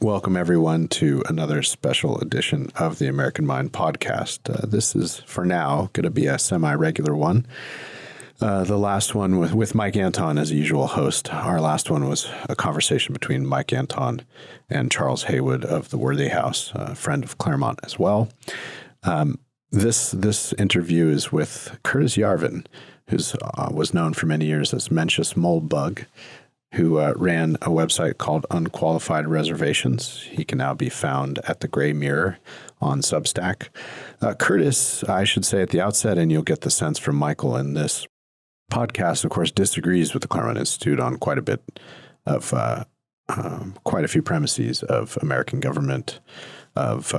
Welcome, everyone, to another special edition of the American Mind podcast. This is, for now, going to be a semi-regular one. The last one with Mike Anton as a usual host. Our last one was a conversation between Mike Anton and Charles Haywood of the Worthy House, a friend of Claremont as well. This interview is with Curtis Yarvin, who was known for many years as Mencius Moldbug, who ran a website called Unqualified Reservations. He can now be found at the Gray Mirror on Substack. Curtis, I should say at the outset, and you'll get the sense from Michael in this podcast, of course, disagrees with the Claremont Institute on quite a bit of quite a few premises of American government, of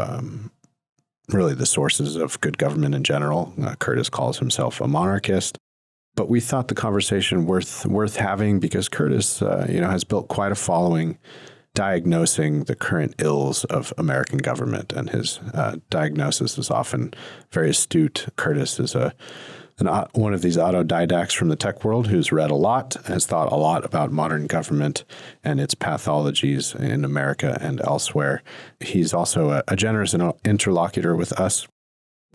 really the sources of good government in general. Curtis calls himself a monarchist. But we thought the conversation worth having because Curtis, has built quite a following diagnosing the current ills of American government, and his diagnosis is often very astute. Curtis is one of these autodidacts from the tech world who's read a lot, has thought a lot about modern government and its pathologies in America and elsewhere. He's also a generous interlocutor with us.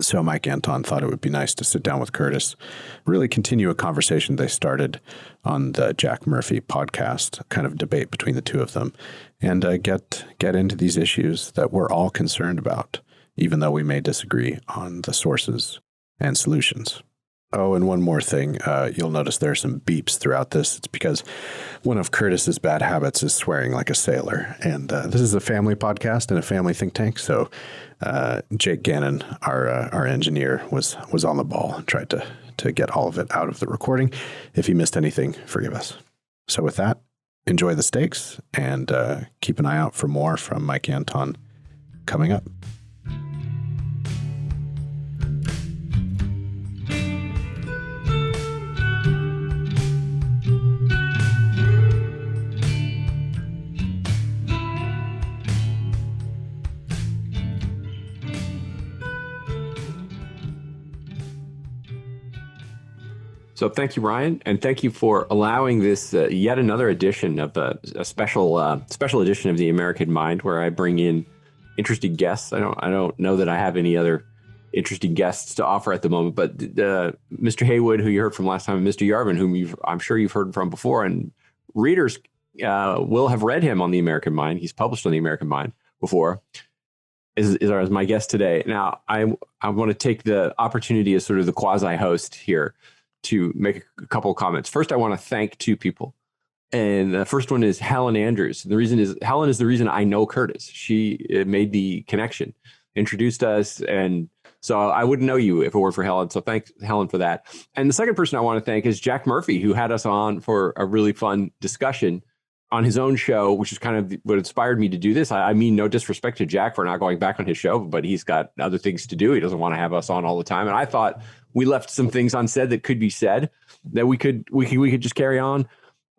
So Mike Anton thought it would be nice to sit down with Curtis, really continue a conversation they started on the Jack Murphy podcast, kind of debate between the two of them, and get into these issues that we're all concerned about, even though we may disagree on the sources and solutions. Oh, and one more thing. You'll notice there are some beeps throughout this. It's because one of Curtis's bad habits is swearing like a sailor. And this is a family podcast and a family think tank. So Jake Gannon, our engineer, was on the ball and tried to get all of it out of the recording. If he missed anything, forgive us. So with that, enjoy the steaks and keep an eye out for more from Mike Anton coming up. So thank you, Ryan, and thank you for allowing this yet another edition of a special edition of the American Mind, where I bring in interesting guests. I don't know that I have any other interesting guests to offer at the moment, but Mr. Haywood, who you heard from last time, and Mr. Yarvin, whom I'm sure you've heard from before, and readers will have read him on the American Mind. He's published on the American Mind before. Is my guest today. Now, I want to take the opportunity as sort of the quasi-host here to make a couple of comments. First, I want to thank two people. And the first one is Helen Andrews. The reason is Helen is the reason I know Curtis. She made the connection, introduced us. And so I wouldn't know you if it were for Helen. So thanks, Helen, for that. And the second person I want to thank is Jack Murphy, who had us on for a really fun discussion on his own show, which is kind of what inspired me to do this. I mean, no disrespect to Jack for not going back on his show, but he's got other things to do. He doesn't want to have us on all the time. And I thought we left some things unsaid that could be said that we could just carry on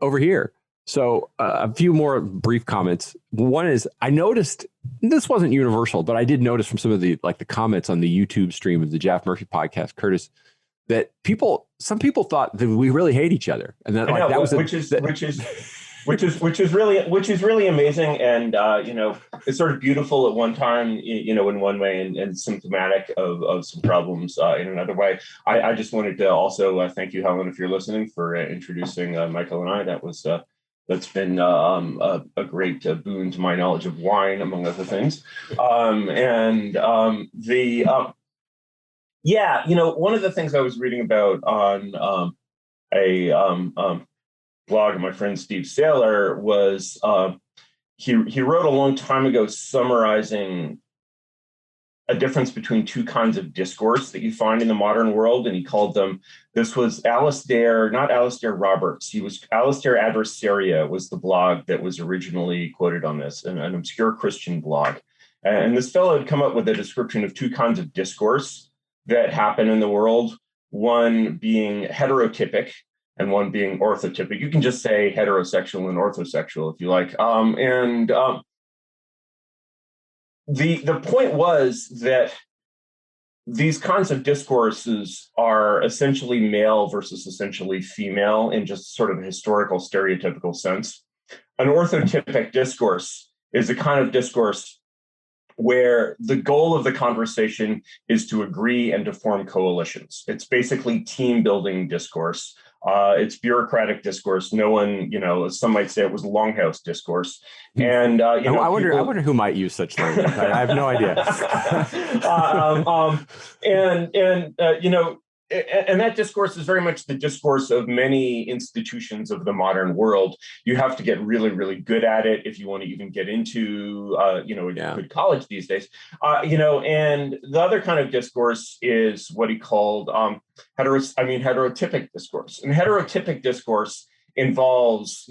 over here. So a few more brief comments. One is I noticed this wasn't universal, but I did notice from some of the comments on the YouTube stream of the Jack Murphy podcast, Curtis, that some people thought that we really hate each other, and that that was which is really amazing, and it's sort of beautiful at one time, in one way, and symptomatic of some problems in another way. I just wanted to also thank you, Helen, if you're listening, for introducing Michael and I. That's been a great boon to my knowledge of wine, among other things. One of the things I was reading about on a blog of my friend Steve Saylor was he wrote a long time ago summarizing a difference between two kinds of discourse that you find in the modern world, and he called them, this was not Alistair Roberts, he was Alistair Adversaria was the blog that was originally quoted on this, an obscure Christian blog. And this fellow had come up with a description of two kinds of discourse that happen in the world, one being heterotypic, and one being orthotypic. You can just say heterosexual and orthosexual if you like. The point was that these kinds of discourses are essentially male versus essentially female in just sort of a historical stereotypical sense. An orthotypic discourse is the kind of discourse where the goal of the conversation is to agree and to form coalitions. It's basically team building discourse. It's bureaucratic discourse. No one, some might say it was longhouse discourse. And I wonder who might use such language. I have no idea. And that discourse is very much the discourse of many institutions of the modern world. You have to get really, really good at it if you want to even get into, a good college these days. And the other kind of discourse is what he called heterotypic discourse. And heterotypic discourse involves,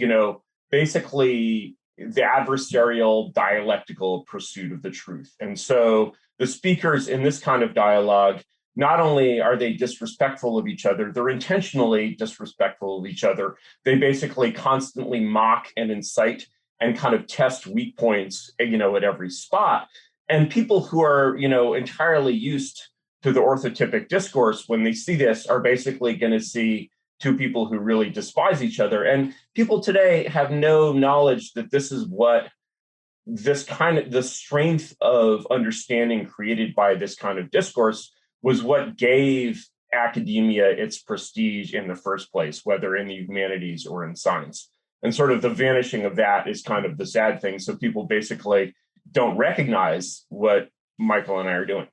basically the adversarial dialectical pursuit of the truth. And so the speakers in this kind of dialogue, not only are they disrespectful of each other, they're intentionally disrespectful of each other. They basically constantly mock and incite and kind of test weak points, at every spot. And people who are, entirely used to the orthotypic discourse, when they see this, are basically going to see two people who really despise each other. And people today have no knowledge that this is what the strength of understanding created by this kind of discourse was what gave academia its prestige in the first place, whether in the humanities or in science. And sort of the vanishing of that is kind of the sad thing. So people basically don't recognize what Michael and I are doing.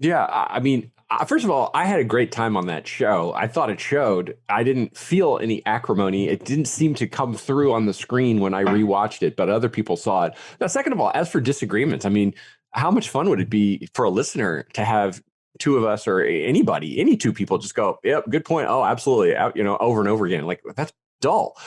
Yeah, I mean, first of all, I had a great time on that show. I thought it showed. I didn't feel any acrimony. It didn't seem to come through on the screen when I rewatched it, but other people saw it. Now, second of all, as for disagreements, I mean, how much fun would it be for a listener to have two of us or any two people just go, yep, good point. Oh, absolutely. Over and over again. Like, that's dull.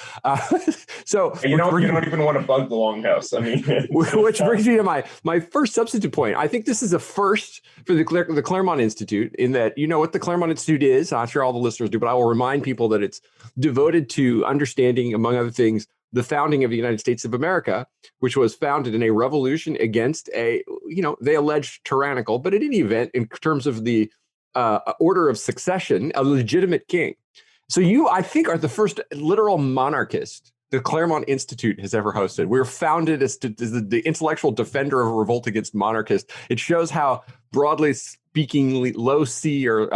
So you don't even want to bug the longhouse. I mean, which brings me to my first substantive point. I think this is a first for the Claremont Institute, in that what the Claremont Institute is. I'm sure all the listeners do, but I will remind people that it's devoted to understanding, among other things, the founding of the United States of America, which was founded in a revolution against they allege tyrannical, but in any event, in terms of the order of succession, a legitimate king. So you, I think, are the first literal monarchist the Claremont Institute has ever hosted. We were founded as the intellectual defender of a revolt against monarchists. It shows how, broadly speaking, low C or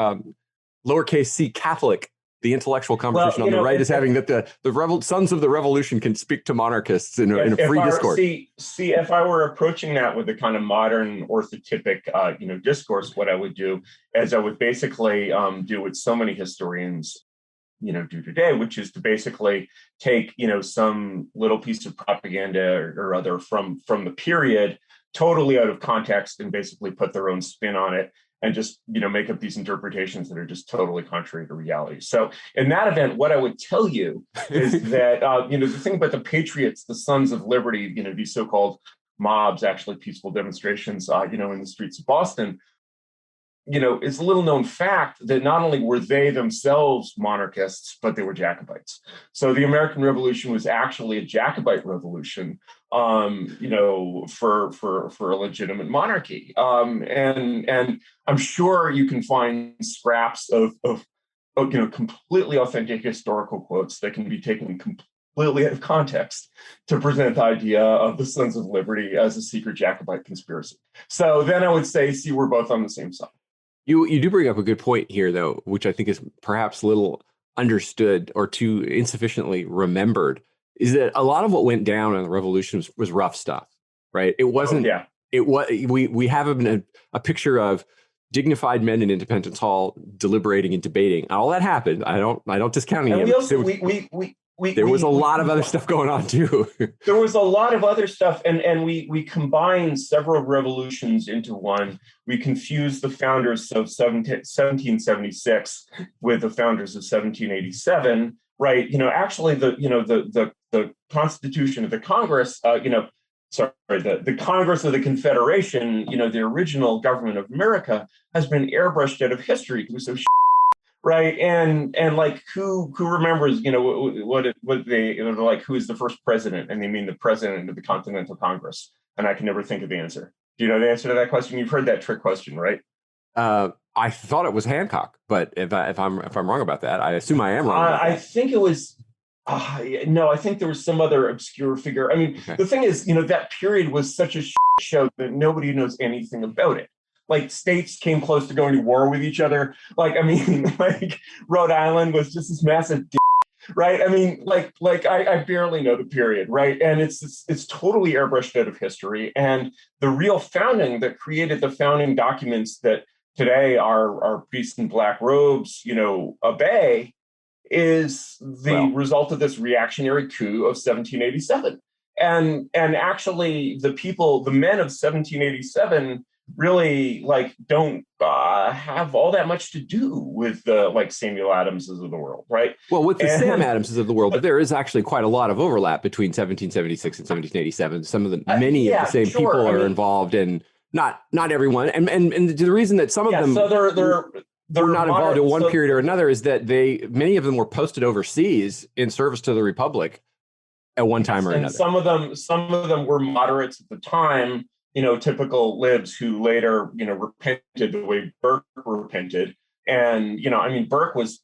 lowercase c Catholic the intellectual conversation on the right is having, that the sons of the revolution can speak to monarchists in a free discourse. See, if I were approaching that with a kind of modern orthotypic, discourse, what I would do is I would basically do what so many historians, do today, which is to basically take, some little piece of propaganda or other from the period, totally out of context, and basically put their own spin on it, and just, make up these interpretations that are just totally contrary to reality. So in that event, what I would tell you is that, the thing about the Patriots, the Sons of Liberty, these so-called mobs, actually peaceful demonstrations, in the streets of Boston, it's a little known fact that not only were they themselves monarchists, but they were Jacobites. So the American Revolution was actually a Jacobite revolution, for a legitimate monarchy. And I'm sure you can find scraps of completely authentic historical quotes that can be taken completely out of context to present the idea of the Sons of Liberty as a secret Jacobite conspiracy. So then I would say, see, we're both on the same side. You do bring up a good point here, though, which I think is perhaps little understood or too insufficiently remembered, is that a lot of what went down in the revolution was rough stuff, right? It wasn't. Oh, yeah. It was. We have a picture of dignified men in Independence Hall deliberating and debating. All that happened. I don't discount it. We also there was a lot of other stuff going on too. There was a lot of other stuff, and we combined several revolutions into one. We confused the founders of 1776 with the founders of 1787, right? Actually, the Constitution of the Congress, the Congress of the Confederation, the original government of America, has been airbrushed out of history. It was so right, and like who remembers what they like, who is the first president, and they mean the president of the Continental Congress, and I can never think of the answer. Do you know the answer to that question? You've heard that trick question, right? I thought it was Hancock, but if I'm wrong about that, I assume I am wrong. I think it was No, I think there was some other obscure figure. I mean, Okay. the thing is, that period was such a show that nobody knows anything about it. Like states came close to going to war with each other. Like, I mean, like Rhode Island was just this massive, right? I mean, I barely know the period, right? And it's totally airbrushed out of history. And the real founding that created the founding documents that today our priests in black robes, obey is the Well, result of this reactionary coup of 1787. And actually the men of 1787 really don't have all that much to do with like Samuel Adamses of the world, right? well, with the Sam And Adamses of the world, but there is actually quite a lot of overlap between 1776 and 1787. Many of the yeah, same sure. people are involved, and not everyone. And the reason that some of them so they're were not involved in one so, period or another is that many of them were posted overseas in service to the Republic at one time or another. Some of them were moderates at the time, typical libs who later, repented the way Burke repented. And, Burke was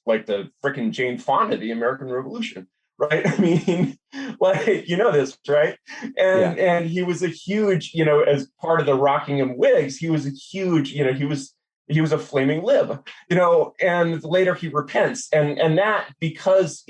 like the freaking Jane Fonda of the American Revolution, right? I mean, like, this, right? And he was a huge, as part of the Rockingham Whigs, he was a huge, he was a flaming lib, and later he repents. And that because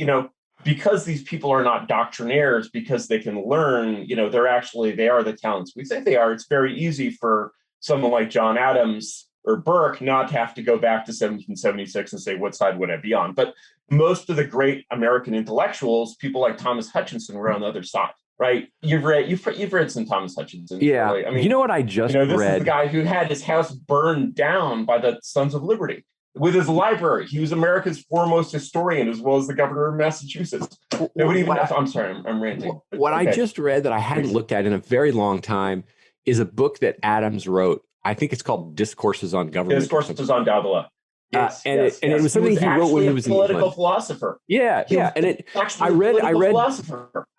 these people are not doctrinaires, because they can learn, they are the talents we think they are. It's very easy for someone like John Adams or Burke not to have to go back to 1776 and say, what side would I be on? But most of the great American intellectuals, people like Thomas Hutchinson, were on the other side, right? You've read some Thomas Hutchinson. Yeah. Really. I mean, you know what I just read? This is the guy who had his house burned down by the Sons of Liberty. With his library, he was America's foremost historian, as well as the governor of Massachusetts. Nobody even. I'm sorry, I'm ranting. What I just read that I hadn't looked at in a very long time is a book that Adams wrote. I think it's called Discourses on Government. Discourses on Davila. Yes, it was something he wrote when he was a political philosopher. Yeah, and I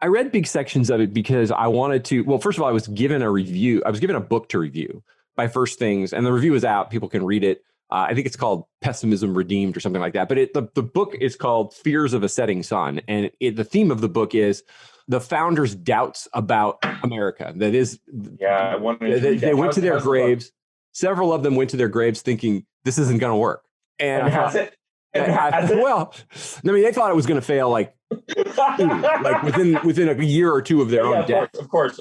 read big sections of it because I wanted to. Well, first of all, I was given a review. I was given a book to review by First Things, and the review is out. People can read it. I think it's called Pessimism Redeemed or something like that. But the book is called Fears of a Setting Sun. And the theme of the book is the founders' doubts about America. That is, they went to their graves. Several of them went to their graves thinking this isn't going to work. And has it? Well, I mean, they thought it was going to fail like within a year or two of their own death. Of course.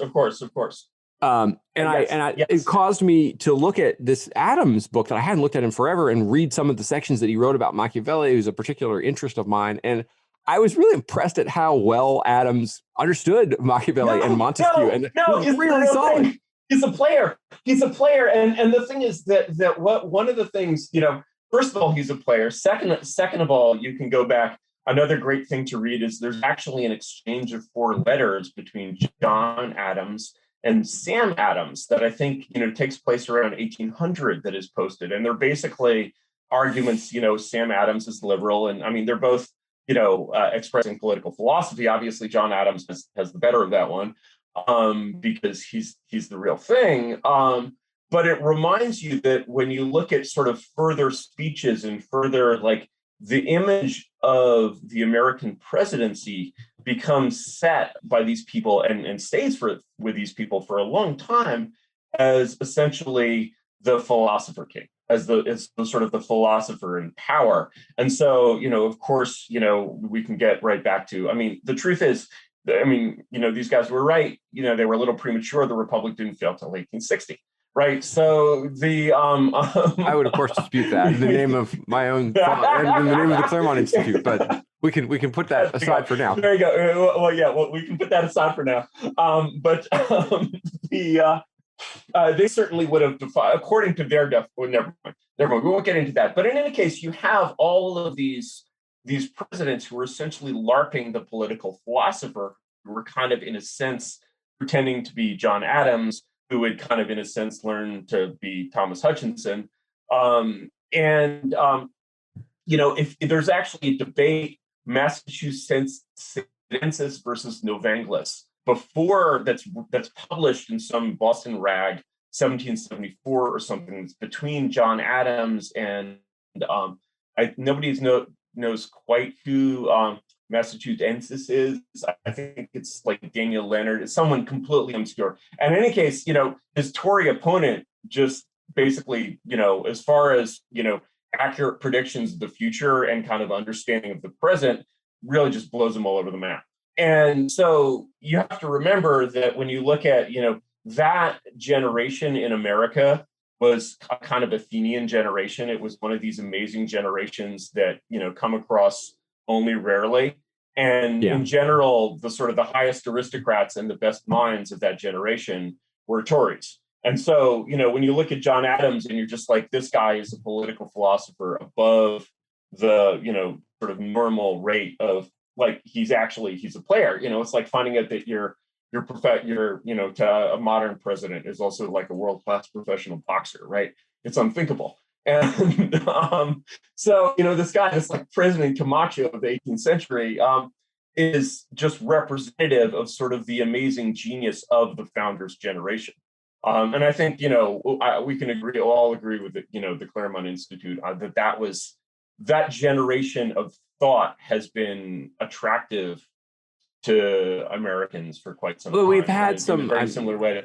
It caused me to look at this Adams book that I hadn't looked at in forever and read some of the sections that he wrote about Machiavelli, who's a particular interest of mine. And I was really impressed at how well Adams understood Machiavelli and Montesquieu. He's really solid. He's a player. And the thing is that one of the things, first of all, he's a player. Second of all, you can go back. Another great thing to read is there's actually an exchange of 4 letters between John Adams and Sam Adams that I think, takes place around 1800 that is posted. And they're basically arguments, Sam Adams is liberal. And I mean, they're both, expressing political philosophy. Obviously, John Adams has the better of that one because he's the real thing. But it reminds you that when you look at sort of further speeches and further, like, the image of the American presidency becomes set by these people and stays with these people for a long time as essentially the philosopher king, as the sort of the philosopher in power. And so, of course, we can get right back to, I mean, the truth is, these guys were right. They were a little premature. The Republic didn't fail till 1860. Right. So I would, of course, dispute that in the name of my own thought and in the name of the Claremont Institute. But we can put that aside for now. There you go. Well, yeah. Well, we can put that aside for now. They certainly would have defied, according to their def. Well, never mind. We won't get into that. But in any case, you have all of these presidents who were essentially LARPing the political philosopher, who were kind of, in a sense, pretending to be John Adams, who would kind of, in a sense, learn to be Thomas Hutchinson. If there's actually a debate, Massachusetts versus Novanglis, before that's published in some Boston rag, 1774 or something, between John Adams and nobody knows quite who Massachusetts is. I think it's like Daniel Leonard. It's someone completely obscure. And in any case, his Tory opponent just basically, as far as, accurate predictions of the future and kind of understanding of the present, really just blows them all over the map. And so you have to remember that when you look at, that generation in America was a kind of Athenian generation. It was one of these amazing generations that, come across only rarely. And in general, the sort of the highest aristocrats and the best minds of that generation were Tories. And so, when you look at John Adams and you're just like, this guy is a political philosopher above the, sort of normal rate of like, he's a player. It's like finding out that to a modern president is also like a world-class professional boxer, right? It's unthinkable. And so, this guy, this like President Camacho of the 18th century, is just representative of sort of the amazing genius of the founders' generation. And I think, we can all agree with the Claremont Institute that generation of thought has been attractive to Americans for quite some time. Well, we've had in a very similar way.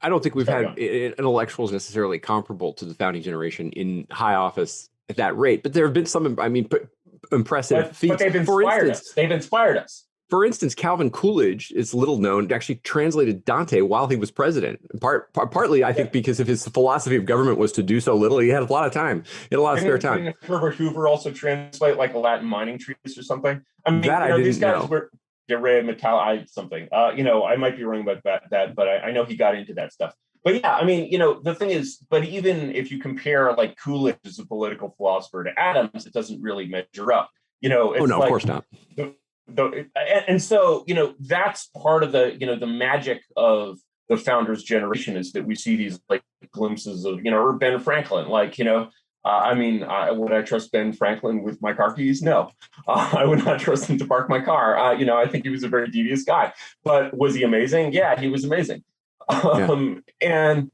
I don't think we've had intellectuals necessarily comparable to the founding generation in high office at that rate, but there have been some, impressive feats. But they've inspired us. For instance, Calvin Coolidge is little known, actually translated Dante while he was president. Partly, I think, because of his philosophy of government was to do so little. He had a lot of time. He had a lot of spare time. Didn't Herbert Hoover also translate like a Latin mining treatise or something? I mean, that I didn't these guys know. were De Re Metal something. I might be wrong about that, but I know he got into that stuff. But yeah, the thing is, but even if you compare like Coolidge as a political philosopher to Adams, it doesn't really measure up. It's of course not. And so, that's part of the magic of the founders' generation is that we see these like glimpses of, or Ben Franklin, like, would I trust Ben Franklin with my car keys? No, I would not trust him to park my car. I think he was a very devious guy, but was he amazing? Yeah, he was amazing. And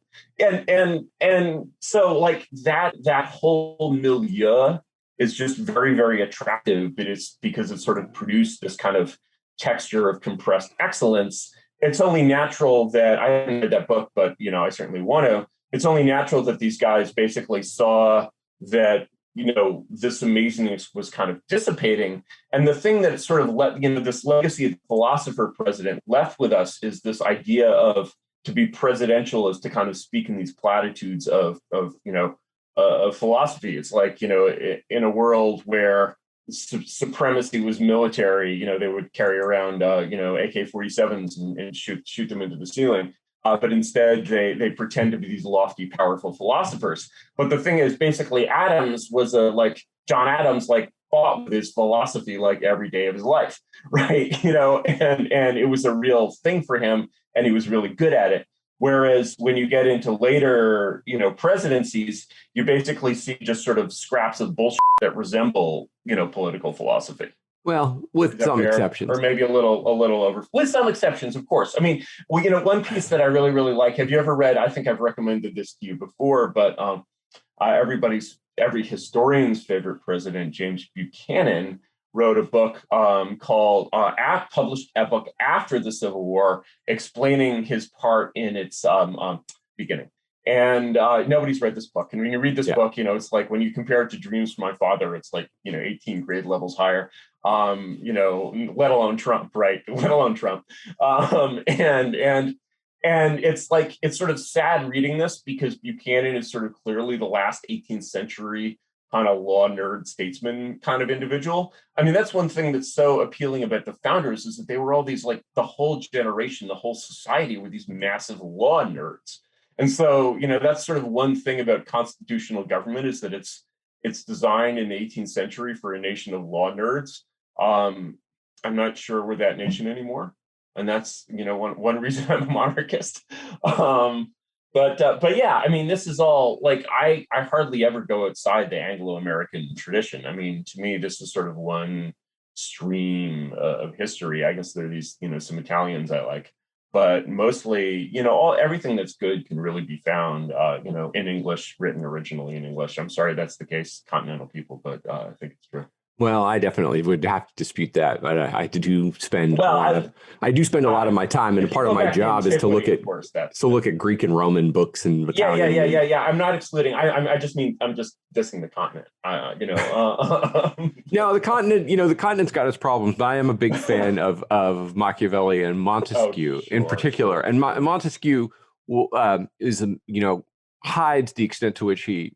so like that whole milieu is just very, very attractive, but it's because it sort of produced this kind of texture of compressed excellence. It's only natural that I haven't read that book, but I certainly want to. It's only natural that these guys basically saw that this amazingness was kind of dissipating, and the thing that sort of this legacy of the philosopher president left with us is this idea of to be presidential is to kind of speak in these platitudes of philosophy. It's like, in a world where supremacy was military, they would carry around, AK-47s and shoot them into the ceiling. But instead, they pretend to be these lofty, powerful philosophers. But the thing is, basically, Adams was John Adams, fought with his philosophy like every day of his life, right? And it was a real thing for him, and he was really good at it. Whereas when you get into later, presidencies, you basically see just sort of scraps of bullshit that resemble, political philosophy. Well, with some exceptions, or maybe a little over. With some exceptions, of course. One piece that I really, really like. Have you ever read? I think I've recommended this to you before, but every historian's favorite president, James Buchanan, wrote a book published a book after the Civil War, explaining his part in its beginning. And nobody's read this book. And when you read this book, it's like when you compare it to Dreams from My Father, it's like 18 grade levels higher. Let alone Trump, right? Let alone Trump. And it's like it's sort of sad reading this because Buchanan is sort of clearly the last 18th century kind of law nerd statesman kind of individual. That's one thing that's so appealing about the founders is that they were all these the whole generation, the whole society were these massive law nerds. And so, that's sort of one thing about constitutional government is that it's designed in the 18th century for a nation of law nerds. I'm not sure we're that nation anymore. And that's, one reason I'm a monarchist. But yeah, this is all I hardly ever go outside the Anglo-American tradition. To me, this is sort of one stream of history. I guess there are these, some Italians I like, but mostly, everything that's good can really be found, in English, written originally in English. I'm sorry that's the case, continental people, but I think it's true. Well, I definitely would have to dispute that, but I do spend Well, I do spend a lot of my time, and if you part of go my back to job is to look antiquity, at of course, that's Greek and Roman books and Italian. yeah. I'm not excluding. I just mean I'm just dissing the continent. No, the continent, the continent's got its problems, but I am a big fan of Machiavelli and Montesquieu in particular. And Montesquieu is, hides the extent to which he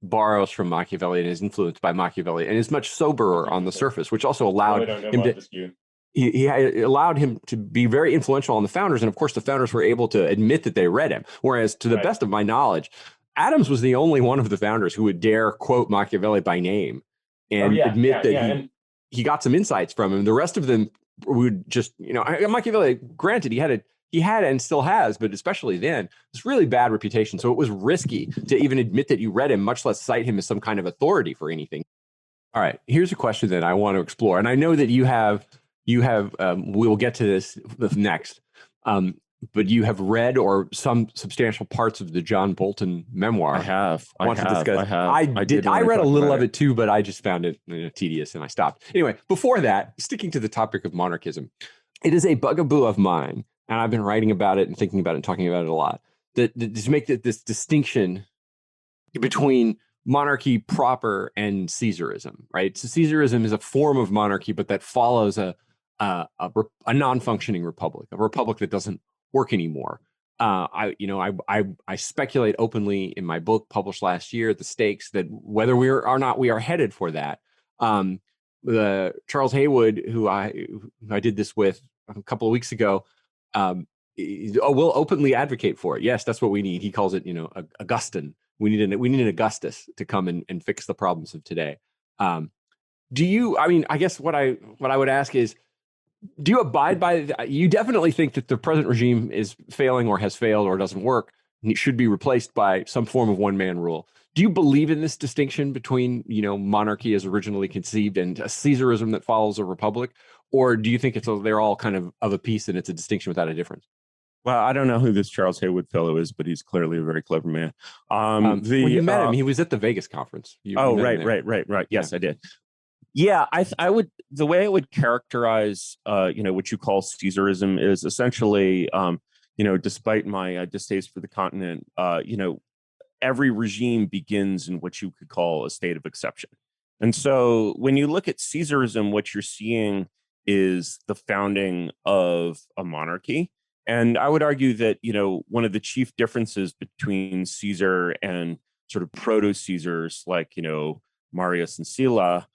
borrows from Machiavelli and is influenced by Machiavelli and is much soberer on the surface, which also allowed him to. He allowed him to be very influential on the founders. And of course, the founders were able to admit that they read him. Whereas, to the best of my knowledge, Adams was the only one of the founders who would dare quote Machiavelli by name and admit that he got some insights from him. The rest of them would just, Machiavelli, granted, he had and still has, but especially then, this really bad reputation. So it was risky to even admit that you read him, much less cite him as some kind of authority for anything. All right, here's a question that I want to explore. And I know that you have, we'll get to this next, but you have read or some substantial parts of the John Bolton memoir. I have. I read a little of it too, but I just found it tedious and I stopped. Anyway, before that, sticking to the topic of monarchism, it is a bugaboo of mine, and I've been writing about it and thinking about it and talking about it a lot, that to make this distinction between monarchy proper and Caesarism, right? So Caesarism is a form of monarchy, but that follows a non-functioning republic, a republic that doesn't work anymore. I speculate openly in my book published last year, The Stakes, that whether we are headed for that. The Charles Haywood, who I did this with a couple of weeks ago, will openly advocate for it. Yes, that's what we need. He calls it, Augustan. We need an Augustus to come and fix the problems of today. I guess what I would ask is, do you abide by, you definitely think that the present regime is failing or has failed or doesn't work, and it should be replaced by some form of one-man rule. Do you believe in this distinction between, monarchy as originally conceived and a Caesarism that follows a republic? Or do you think they're all kind of a piece and it's a distinction without a difference? Well, I don't know who this Charles Haywood fellow is, but he's clearly a very clever man. You met him. He was at the Vegas conference. Right. Yes, I did. Yeah, I would. The way I would characterize, what you call Caesarism is essentially, despite my distaste for the continent, every regime begins in what you could call a state of exception. And so when you look at Caesarism, what you're seeing is the founding of a monarchy. And I would argue that, one of the chief differences between Caesar and sort of proto-Caesars like, Marius and Sylla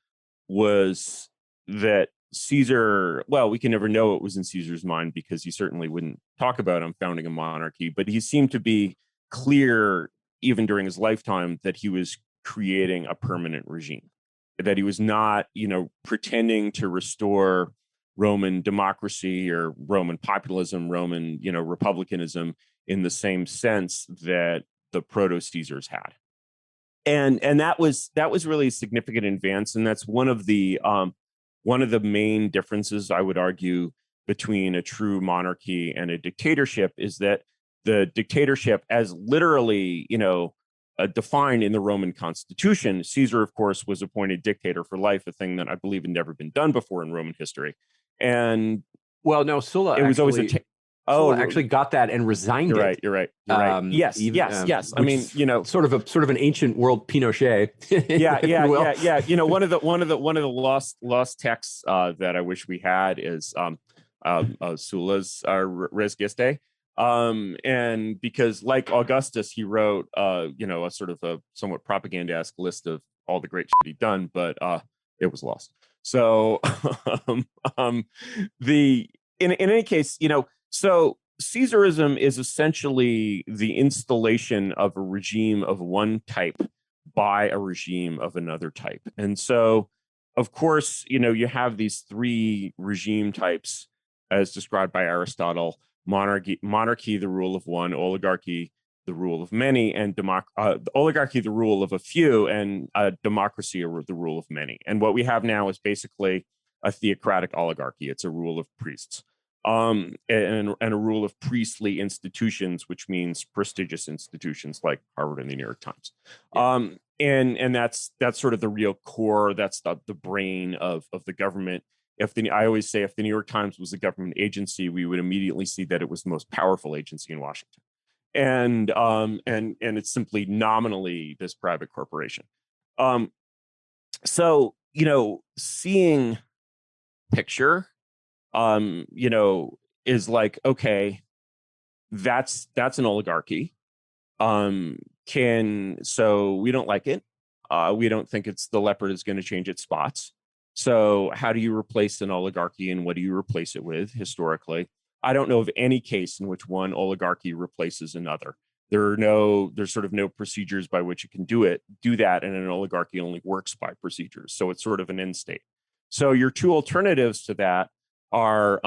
was that Caesar, well, we can never know what was in Caesar's mind because he certainly wouldn't talk about him founding a monarchy, but he seemed to be clear, even during his lifetime, that he was creating a permanent regime, that he was not, pretending to restore Roman democracy or Roman populism, Roman, republicanism in the same sense that the proto-Caesars had. And that was really a significant advance, and that's one of the main differences, I would argue, between a true monarchy and a dictatorship is that the dictatorship, as literally, defined in the Roman constitution, Caesar, of course, was appointed dictator for life, a thing that I believe had never been done before in Roman history. And well, no, Sulla. It was always Sulla actually got that and resigned. You're right. Yes. I mean, sort of an ancient world Pinochet. Yeah. One of the lost texts that I wish we had is Sulla's Res Gestae. And because, like Augustus, he wrote a sort of a somewhat propaganda-esque list of all the great shit he'd done, but it was lost. So in any case, so Caesarism is essentially the installation of a regime of one type by a regime of another type. And so, of course, you have these three regime types as described by Aristotle: monarchy, the rule of one; oligarchy, the rule of many; and oligarchy, the rule of a few; and democracy, the rule of many. And what we have now is basically a theocratic oligarchy. It's a rule of priests, and a rule of priestly institutions, which means prestigious institutions like Harvard and the New York Times. and that's sort of the real core. That's the brain of the government. I always say, if the New York Times was a government agency, we would immediately see that it was the most powerful agency in Washington, and it's simply nominally this private corporation. So seeing picture, is like, okay, that's an oligarchy. So we don't like it. We don't think the leopard is going to change its spots. So how do you replace an oligarchy, and what do you replace it with historically? I don't know of any case in which one oligarchy replaces another. There's sort of no procedures by which you can do that, and an oligarchy only works by procedures. So it's sort of an end state. So your two alternatives to that are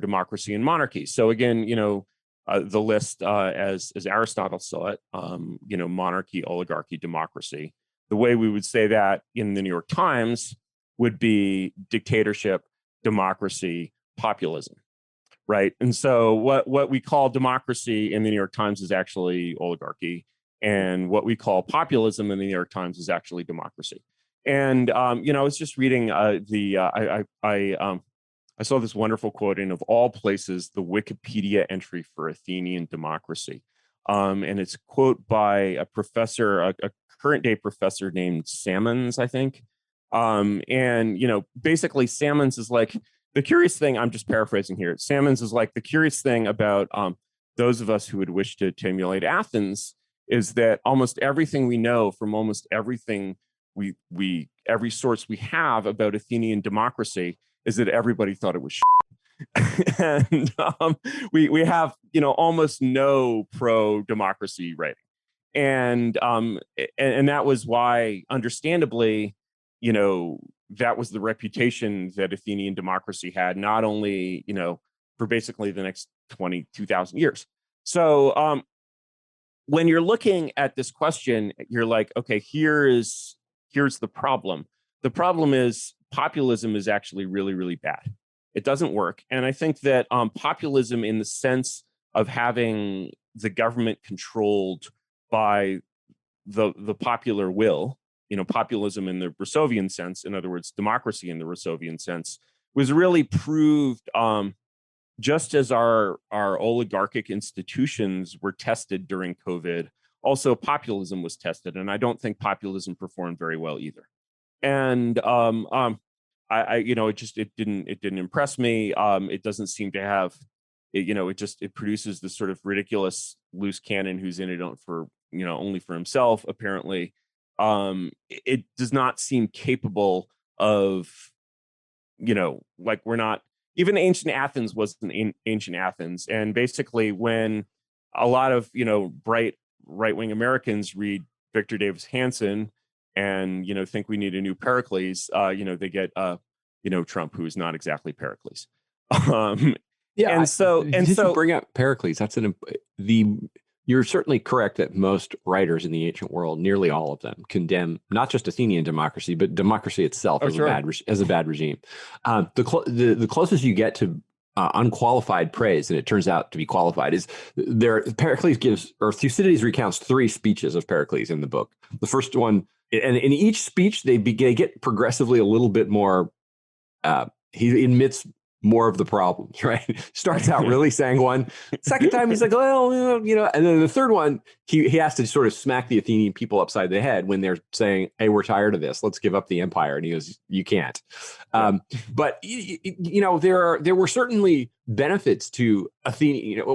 democracy and monarchy. So again, the list as Aristotle saw it, monarchy, oligarchy, democracy. The way we would say that in the New York Times would be dictatorship, democracy, populism, right? And so what we call democracy in the New York Times is actually oligarchy, and what we call populism in the New York Times is actually democracy. And I was just reading I saw this wonderful quote in, of all places, the Wikipedia entry for Athenian democracy. And it's a quote by a professor, a current day professor named Salmons, I think. And basically Salmons is like, the curious thing, I'm just paraphrasing here. Salmons is like, the curious thing about those of us who would wish to emulate Athens is that almost everything we know from almost everything every source we have about Athenian democracy is that everybody thought it was shit. And we have almost no pro-democracy writing, and that was why, understandably, that was the reputation that Athenian democracy had, not only for basically the next 22,000 years. So when you're looking at this question, you're like, okay, here's the problem. The problem is populism is actually really, really bad. It doesn't work. And I think that populism, in the sense of having the government controlled by the popular will, populism in the Rousseauian sense, in other words, democracy in the Rousseauian sense, was really proved just as our oligarchic institutions were tested during COVID. Also, populism was tested, and I don't think populism performed very well either. And it didn't impress me. It doesn't seem to have, it produces this sort of ridiculous loose cannon who's in it for only for himself, apparently. It does not seem capable of, like, we're not, even ancient Athens wasn't ancient Athens. And basically, when a lot of bright right-wing Americans read Victor Davis Hanson and think we need a new Pericles, they get Trump, who is not exactly Pericles. Yeah, you bring up Pericles. You're certainly correct that most writers in the ancient world, nearly all of them, condemn not just Athenian democracy, but democracy itself as a bad regime. The closest you get to unqualified praise, and it turns out to be qualified, is Pericles gives, or Thucydides recounts 3 speeches of Pericles in the book. The first one, and in each speech, they get progressively a little bit more, he admits more of the problems, right? Starts out really sanguine. Second time, he's like, well, and then the third one, he has to sort of smack the Athenian people upside the head when they're saying, hey, we're tired of this. Let's give up the empire. And he goes, you can't. But, there were certainly benefits to Athenian,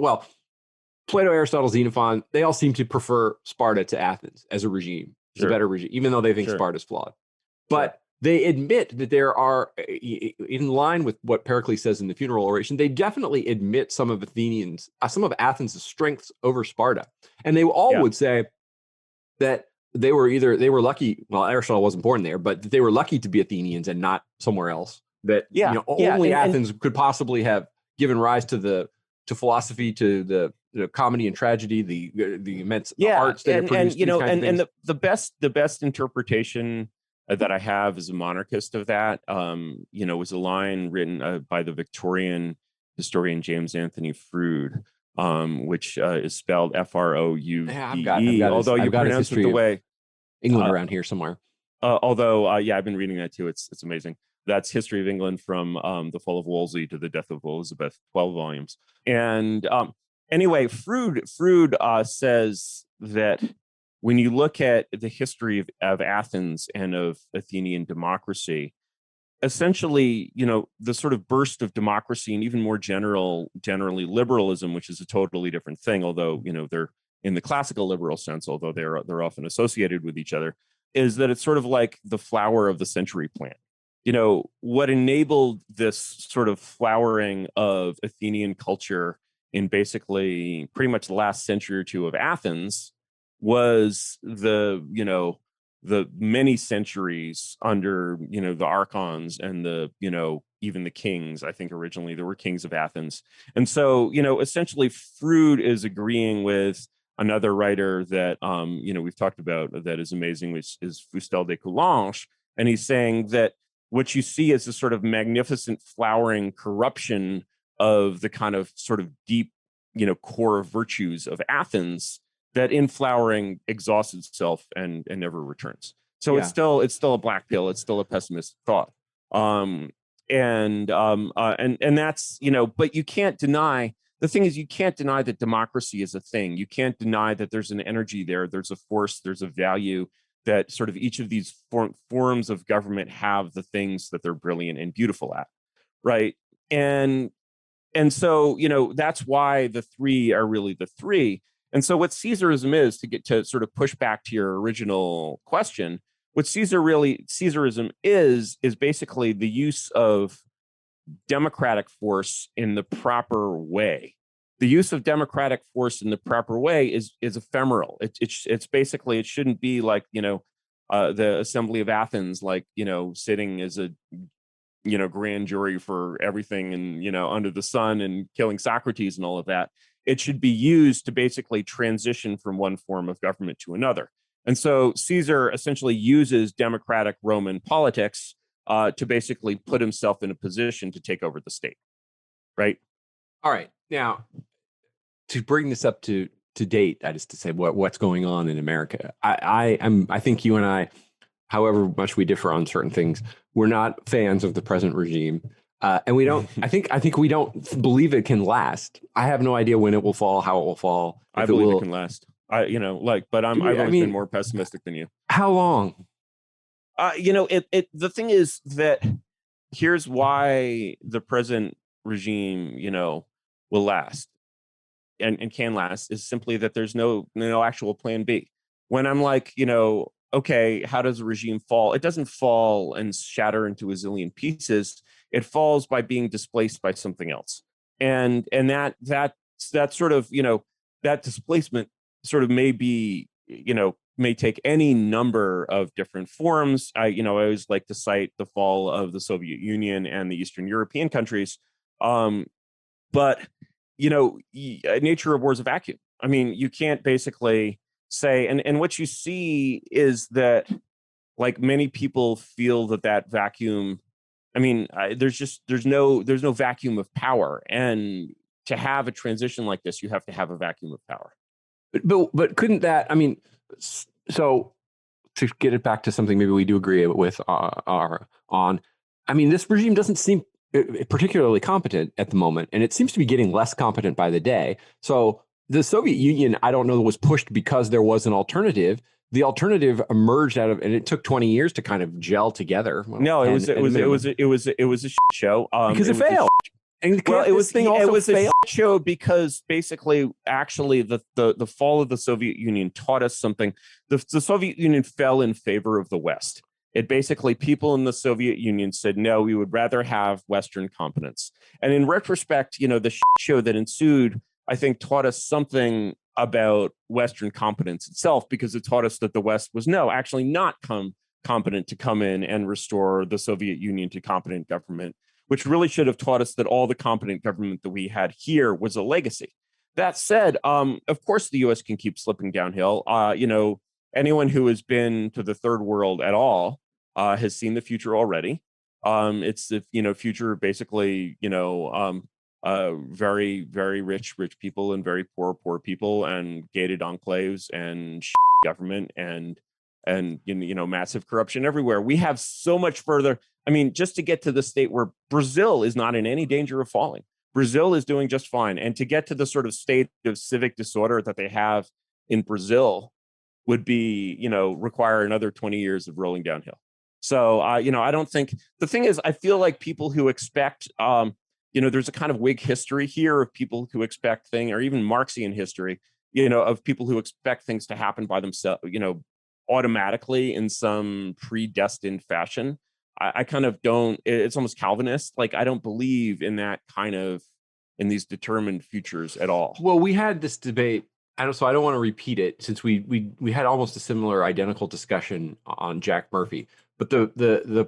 Plato, Aristotle, Xenophon, they all seem to prefer Sparta to Athens as a regime. It's a better regime, even though they think Sparta's flawed. But they admit that there are, in line with what Pericles says in the funeral oration, they definitely admit some of Athens' strengths over Sparta. And they all would say that they were lucky. Well, Aristotle wasn't born there, but they were lucky to be Athenians and not somewhere else. That only Athens could possibly have given rise to philosophy, to the comedy and tragedy, the immense arts that it produced. The best interpretation that I have as a monarchist of that, was a line written by the Victorian historian James Anthony Froude, which is spelled Froude. Although you pronounce it the way England around here somewhere. Although, yeah, I've been reading that too. It's amazing. That's History of England from the fall of Wolsey to the death of Elizabeth, 12 volumes. And anyway, Froude says that when you look at the history of Athens and of Athenian democracy, essentially, the sort of burst of democracy and even more generally liberalism, which is a totally different thing, although, they're in the classical liberal sense, although they're often associated with each other, is that it's sort of like the flower of the century plant. What enabled this sort of flowering of Athenian culture in basically pretty much the last century or two of Athens was the many centuries under, the archons and even the kings. I think originally there were kings of Athens. And so, essentially Froude is agreeing with another writer that, we've talked about that is amazing, which is Fustel de Coulanges. And he's saying that what you see is a sort of magnificent flowering corruption of the kind of sort of deep, core virtues of Athens that in flowering exhausts itself and never returns. So it's still a black pill. It's still a pessimistic thought. And that's, but you can't deny, the thing is, you can't deny that democracy is a thing. You can't deny that there's an energy there. There's a force, there's a value, that sort of each of these forms of government have the things that they're brilliant and beautiful at, right? And so, that's why the three are really the three. And so what Caesarism is, to get to sort of push back to your original question, what Caesarism is basically the use of democratic force in the proper way. The use of democratic force in the proper way is ephemeral. It's basically, it shouldn't be like, the Assembly of Athens, like, sitting as a, grand jury for everything and, under the sun and killing Socrates and all of that. It should be used to basically transition from one form of government to another. And so Caesar essentially uses democratic Roman politics to basically put himself in a position to take over the state, right? All right. Now, to bring this up to date, that is to say, what's going on in America. I think you and I, however much we differ on certain things, we're not fans of the present regime. And we don't, I think we don't believe it can last. I have no idea when it will fall, how it will fall. I believe it can last. But I've always been more pessimistic than you. How long? The thing is that here's why the present regime, will last and can last, is simply that there's no actual plan B. When I'm like, okay, how does a regime fall? It doesn't fall and shatter into a zillion pieces. It falls by being displaced by something else. And that sort of, that displacement sort of may take any number of different forms. I always like to cite the fall of the Soviet Union and the Eastern European countries. But nature of war is a vacuum. I mean, you can't basically say, and what you see is that, like, many people feel that vacuum, I mean, there's no vacuum of power. And to have a transition like this, you have to have a vacuum of power. But couldn't that, I mean, so to get it back to something maybe we do agree with on, I mean, this regime doesn't seem particularly competent at the moment, and it seems to be getting less competent by the day. So the Soviet Union, I don't know, was pushed because there was an alternative. The alternative emerged out of, and it took 20 years to kind of gel together. Well, no, it was a shit show because it failed. And it was a show because basically, actually, the fall of the Soviet Union taught us something. The Soviet Union fell in favor of the West. It basically, people in the Soviet Union said, no, we would rather have Western competence. And in retrospect, the show that ensued, I think, taught us something about Western competence itself, because it taught us that the West was actually not competent to come in and restore the Soviet Union to competent government, which really should have taught us that all the competent government that we had here was a legacy. That said, of course, the U.S. can keep slipping downhill. Anyone who has been to the third world at all has seen the future already. It's the future basically, very, very rich people and very poor people and gated enclaves and government and and massive corruption everywhere. We have so much further. I mean, just to get to the state where Brazil is not in any danger of falling. Brazil is doing just fine. And to get to the sort of state of civic disorder that they have in Brazil would be, require another 20 years of rolling downhill. So, I don't think, the thing is, I feel like people who expect, there's a kind of Whig history here of people who expect things, or even Marxian history, of people who expect things to happen by themselves, automatically in some predestined fashion. I kind of don't, it's almost Calvinist. Like, I don't believe in that kind of, in these determined futures at all. Well, we had this debate. I don't want to repeat it, since we had almost a similar identical discussion on Jack Murphy. But the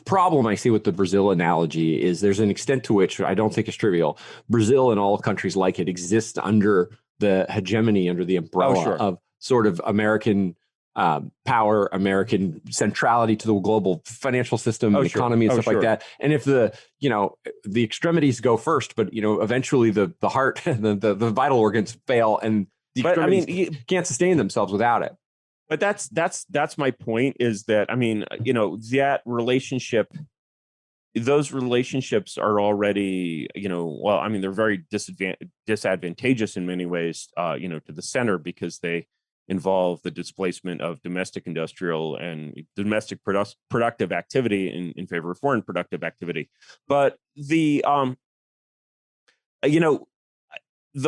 problem I see with the Brazil analogy is there's an extent to which I don't think is trivial. Brazil and all countries like it exist under the hegemony, under the umbrella of sort of American power, American centrality to the global financial system, economy, and stuff like that. And if the extremities go first, but eventually the heart, the vital organs fail, and the extremities can't sustain themselves without it. But that's my point, is that, that relationship, those relationships are already, they're very disadvantageous in many ways, to the center, because they involve the displacement of domestic industrial and domestic productive activity in favor of foreign productive activity. But the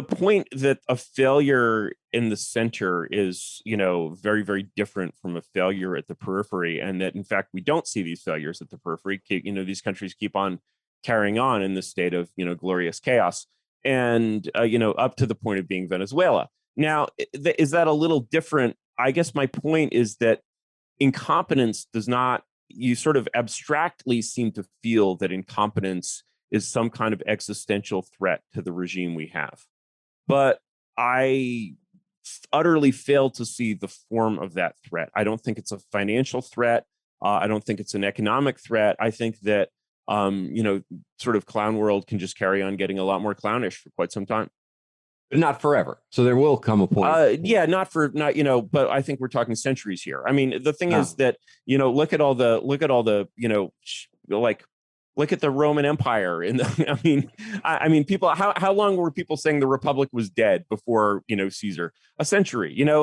point that a failure in the center is, very, very different from a failure at the periphery, and that in fact we don't see these failures at the periphery. These countries keep on carrying on in this state of glorious chaos, and up to the point of being Venezuela. Now, is that a little different? I guess my point is that incompetence does not, you sort of abstractly seem to feel that incompetence is some kind of existential threat to the regime we have. But I utterly fail to see the form of that threat. I don't think it's a financial threat. I don't think it's an economic threat. I think that, sort of clown world can just carry on getting a lot more clownish for quite some time. Not forever. So there will come a point. But I think we're talking centuries here. I mean, the thing is that, look at all the, look at the Roman Empire. People, how long were people saying the Republic was dead before, Caesar? A century, it's,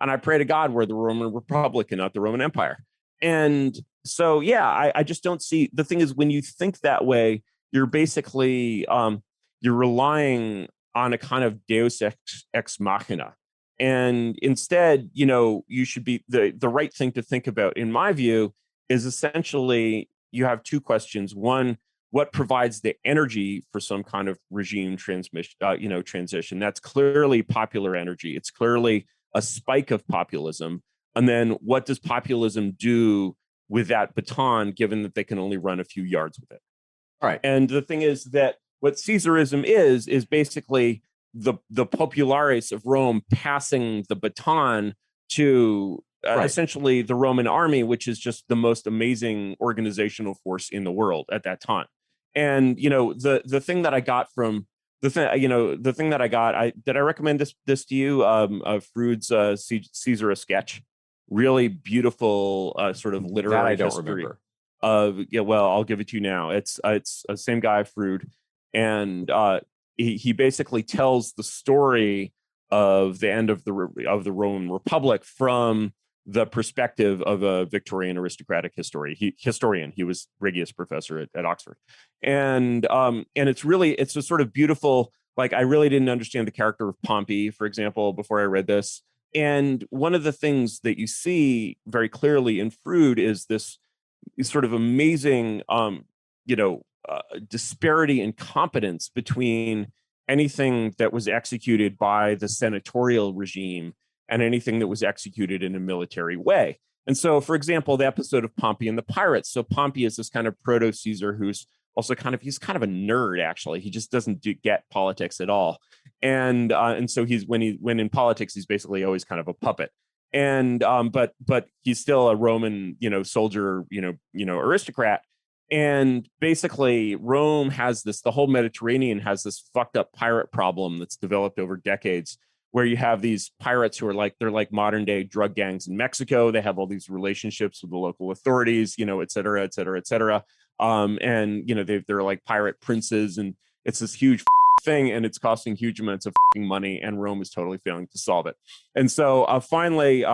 and I pray to God we're the Roman Republic and not the Roman Empire. And so, I just don't see, the thing is, when you think that way, you're basically, you're relying on a kind of deus ex machina. And instead, you should be, the right thing to think about, in my view, is essentially you have two questions. One, what provides the energy for some kind of regime transition? That's clearly popular energy. It's clearly a spike of populism. And then what does populism do with that baton, given that they can only run a few yards with it? All right. And the thing is that what Caesarism is basically the populares of Rome passing the baton to essentially the Roman army, which is just the most amazing organizational force in the world at that time. And the thing that I got from did I recommend this to you? Froude's Caesar a Sketch, really beautiful sort of literary that I don't history. Remember. Well, I'll give it to you now. It's the same guy, Froude. And he basically tells the story of the end of the Roman Republic from the perspective of a Victorian aristocratic historian. He was Regius professor at Oxford, and it's a sort of beautiful. Like, I really didn't understand the character of Pompey, for example, before I read this. And one of the things that you see very clearly in Froude is this sort of amazing, disparity in competence between anything that was executed by the senatorial regime and anything that was executed in a military way. And so, for example, the episode of Pompey and the Pirates. So Pompey is this kind of proto-Caesar who's also he's kind of a nerd, actually. He just doesn't get politics at all. And so when in politics, he's basically always kind of a puppet. And but he's still a Roman, soldier, aristocrat. And basically, Rome has the whole Mediterranean has this fucked up pirate problem that's developed over decades, where you have these pirates who are they're like modern day drug gangs in Mexico. They have all these relationships with the local authorities, et cetera, et cetera, et cetera. And they're like pirate princes, and it's this huge thing, and it's costing huge amounts of money, and Rome is totally failing to solve it. And so finally,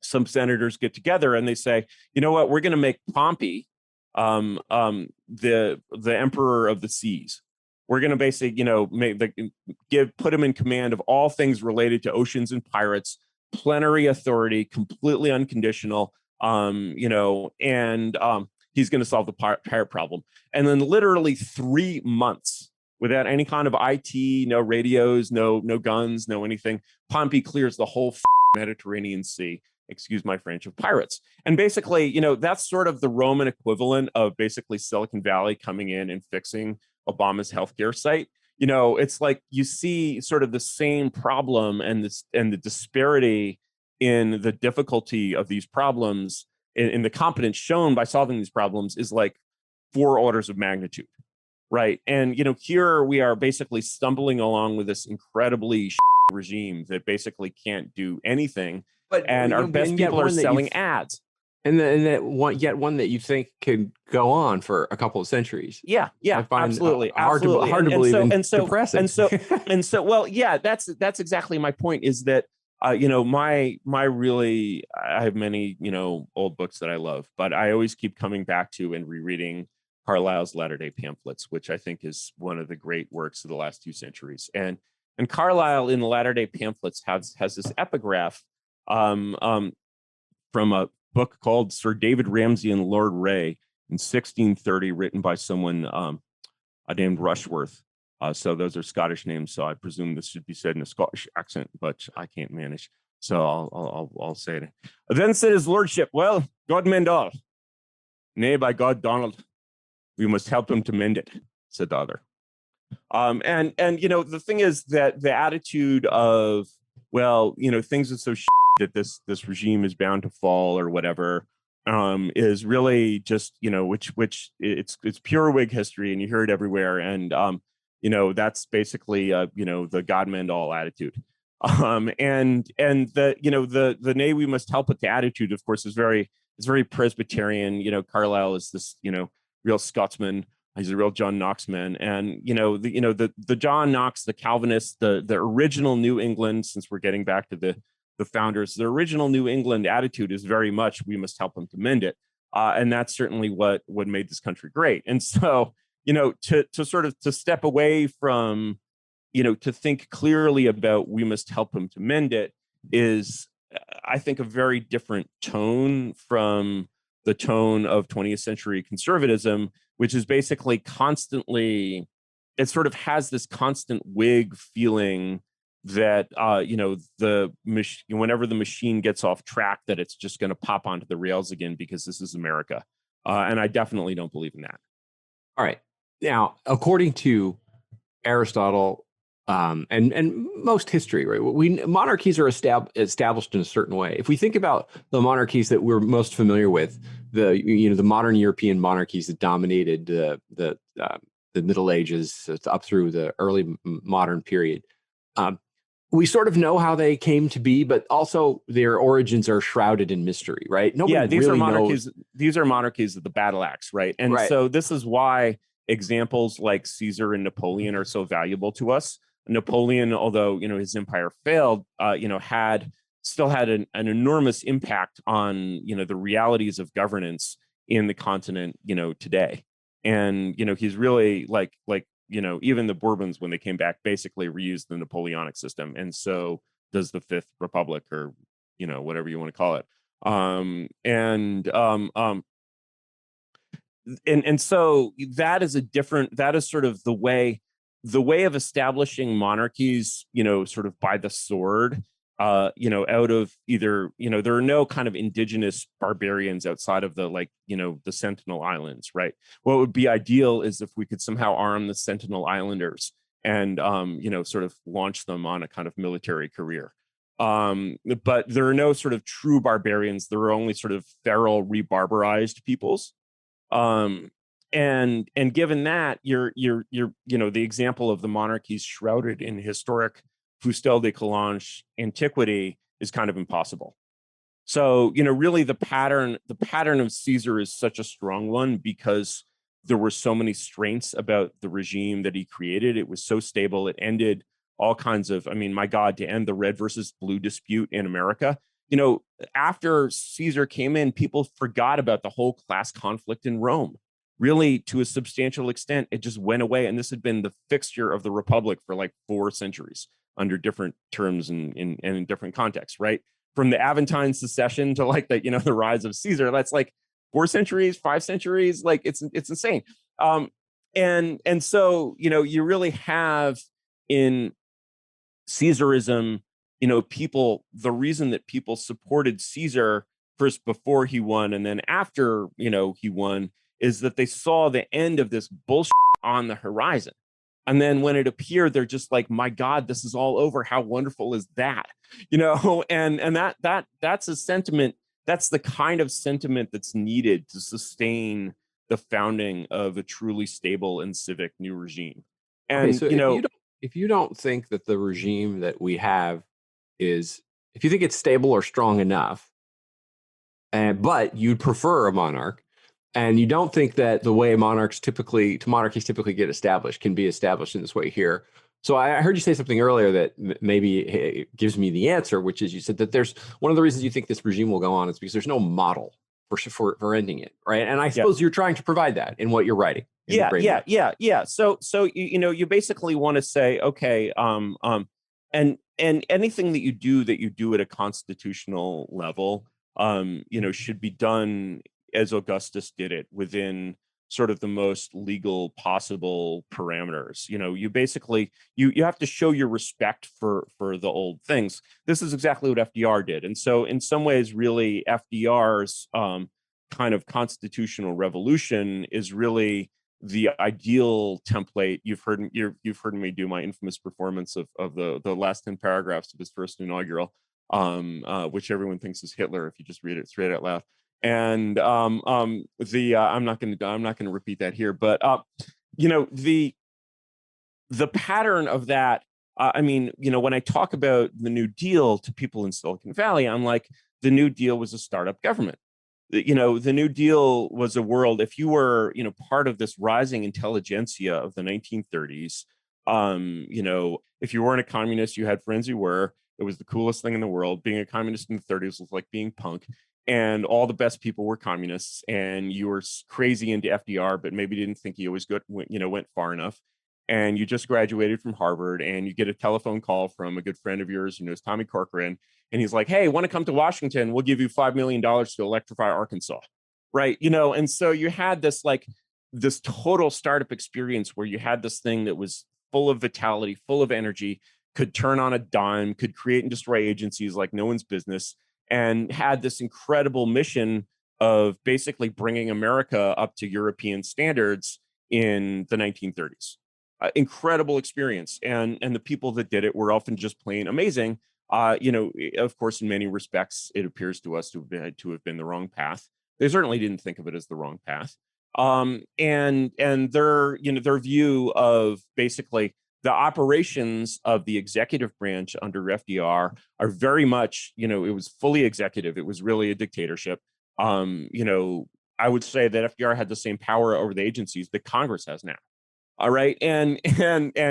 some senators get together and they say, you know what, we're going to make Pompey the emperor of the seas. We're going to basically, put him in command of all things related to oceans and pirates, plenary authority, completely unconditional, and he's going to solve the pirate problem. And then literally 3 months without any kind of IT, no radios, no guns, no anything, Pompey clears the whole Mediterranean Sea, excuse my French, of pirates. And basically, that's sort of the Roman equivalent of basically Silicon Valley coming in and fixing Obama's healthcare site. It's like you see sort of the same problem and the disparity in the difficulty of these problems, in the competence shown by solving these problems, is like 4 orders of magnitude, right? And here we are basically stumbling along with this incredibly regime that basically can't do anything. And our best people are selling ads. And yet one that you think could go on for a couple of centuries. Yeah, absolutely. Hard to believe, and depressing. And so, well, yeah, that's exactly my point. Is that I have many old books that I love, but I always keep coming back to and rereading Carlyle's Latter-day Pamphlets, which I think is one of the great works of the last 2 centuries. And Carlyle in the Latter-day Pamphlets has this epigraph from a book called Sir David Ramsay and Lord Ray in 1630, written by someone named Rushworth. So those are Scottish names, so I presume this should be said in a Scottish accent, but I can't manage, so I'll say it. Then said his lordship, "Well, God mend all." "Nay, by God, Donald, we must help him to mend it," said the other. And the thing is that the attitude of, well, things are so that this regime is bound to fall or whatever, is really just which it's pure Whig history, and you hear it everywhere. And that's basically the God mend all attitude. And the nay, we must help it, the attitude, of course, is very Presbyterian. Carlyle is this real Scotsman. He's a real John Knox man. And the John Knox, the Calvinist, the original New England, since we're getting back to the founders, the original New England attitude is very much, we must help them to mend it. And that's certainly what made this country great. And so, to sort of to step away from, to think clearly about we must help them to mend it is, I think, a very different tone from the tone of 20th century conservatism, which is basically constantly, it sort of has this constant Whig feeling that whenever the machine gets off track, that it's just going to pop onto the rails again because this is America, and I definitely don't believe in that. All right, now, according to Aristotle and most history, right, monarchies are established in a certain way. If we think about the monarchies that we're most familiar with, the modern European monarchies that dominated the Middle Ages up through the early modern period. We sort of know how they came to be, but also their origins are shrouded in mystery, right? These are monarchies. These are monarchies of the battle axe, right? And so this is why examples like Caesar and Napoleon are so valuable to us. Napoleon, although his empire failed, still had an enormous impact on the realities of governance in the continent today. And he's really like even the Bourbons, when they came back, basically reused the Napoleonic system, and so does the Fifth Republic, or whatever you want to call it. And so that is sort of the way of establishing monarchies, sort of by the sword. Out of either, there are no kind of indigenous barbarians outside of the the Sentinel Islands, right? What would be ideal is if we could somehow arm the Sentinel Islanders and, sort of launch them on a kind of military career. But there are no sort of true barbarians. There are only sort of feral, rebarbarized peoples. And given that, you're the example of the monarchies shrouded in historic Fustel de Coulanges antiquity is kind of impossible. So, really the pattern of Caesar is such a strong one because there were so many strengths about the regime that he created. It was so stable. It ended all kinds of, my God, to end the red versus blue dispute in America. After Caesar came in, people forgot about the whole class conflict in Rome. Really, to a substantial extent, it just went away. And this had been the fixture of the Republic for like 4 centuries under different terms and in different contexts, right? From the Aventine secession to like the rise of Caesar, that's like 4 centuries, 5 centuries, like it's insane. And so, you really have in Caesarism, people, the reason that people supported Caesar first before he won and then after, he won, is that they saw the end of this bullshit on the horizon. And then when it appeared, they're just like, my God, this is all over. How wonderful is that? And that's a sentiment. That's the kind of sentiment that's needed to sustain the founding of a truly stable and civic new regime. And, so if you don't think that the regime that we have is, if you think it's stable or strong enough, but you'd prefer a monarch, and you don't think that the way monarchies typically get established can be established in this way here. So I heard you say something earlier that maybe gives me the answer, which is you said that there's one of the reasons you think this regime will go on is because there's no model for ending it, right? And I suppose you're trying to provide that in what you're writing. Yeah. So you basically want to say, okay, and anything that you do at a constitutional level, should be done as Augustus did it, within sort of the most legal possible parameters. You basically you have to show your respect for the old things. This is exactly what FDR did, and so in some ways, really, FDR's kind of constitutional revolution is really the ideal template. You've heard me do my infamous performance of the last 10 paragraphs of his first inaugural, which everyone thinks is Hitler if you just read it straight out loud. And I'm not going to repeat that here, but the pattern of that. When I talk about the New Deal to people in Silicon Valley, I'm like, the New Deal was a startup government. The New Deal was a world. If you were, part of this rising intelligentsia of the 1930s, if you weren't a communist, you had friends who were. It was the coolest thing in the world. Being a communist in the 30s was like being punk. And all the best people were communists, and you were crazy into FDR, but maybe didn't think he always went far enough. And you just graduated from Harvard, and you get a telephone call from a good friend of yours who knows Tommy Corcoran, and he's like, "Hey, want to come to Washington? We'll give you $5 million to electrify Arkansas," right? And so you had this total startup experience where you had this thing that was full of vitality, full of energy, could turn on a dime, could create and destroy agencies like no one's business, and had this incredible mission of basically bringing America up to European standards in the 1930s. Incredible experience. And the people that did it were often just plain amazing. Of course, in many respects, it appears to us to have been the wrong path. They certainly didn't think of it as the wrong path. And their view of basically the operations of the executive branch under FDR are very much, it was fully executive. It was really a dictatorship. I would say that FDR had the same power over the agencies that Congress has now. All right. And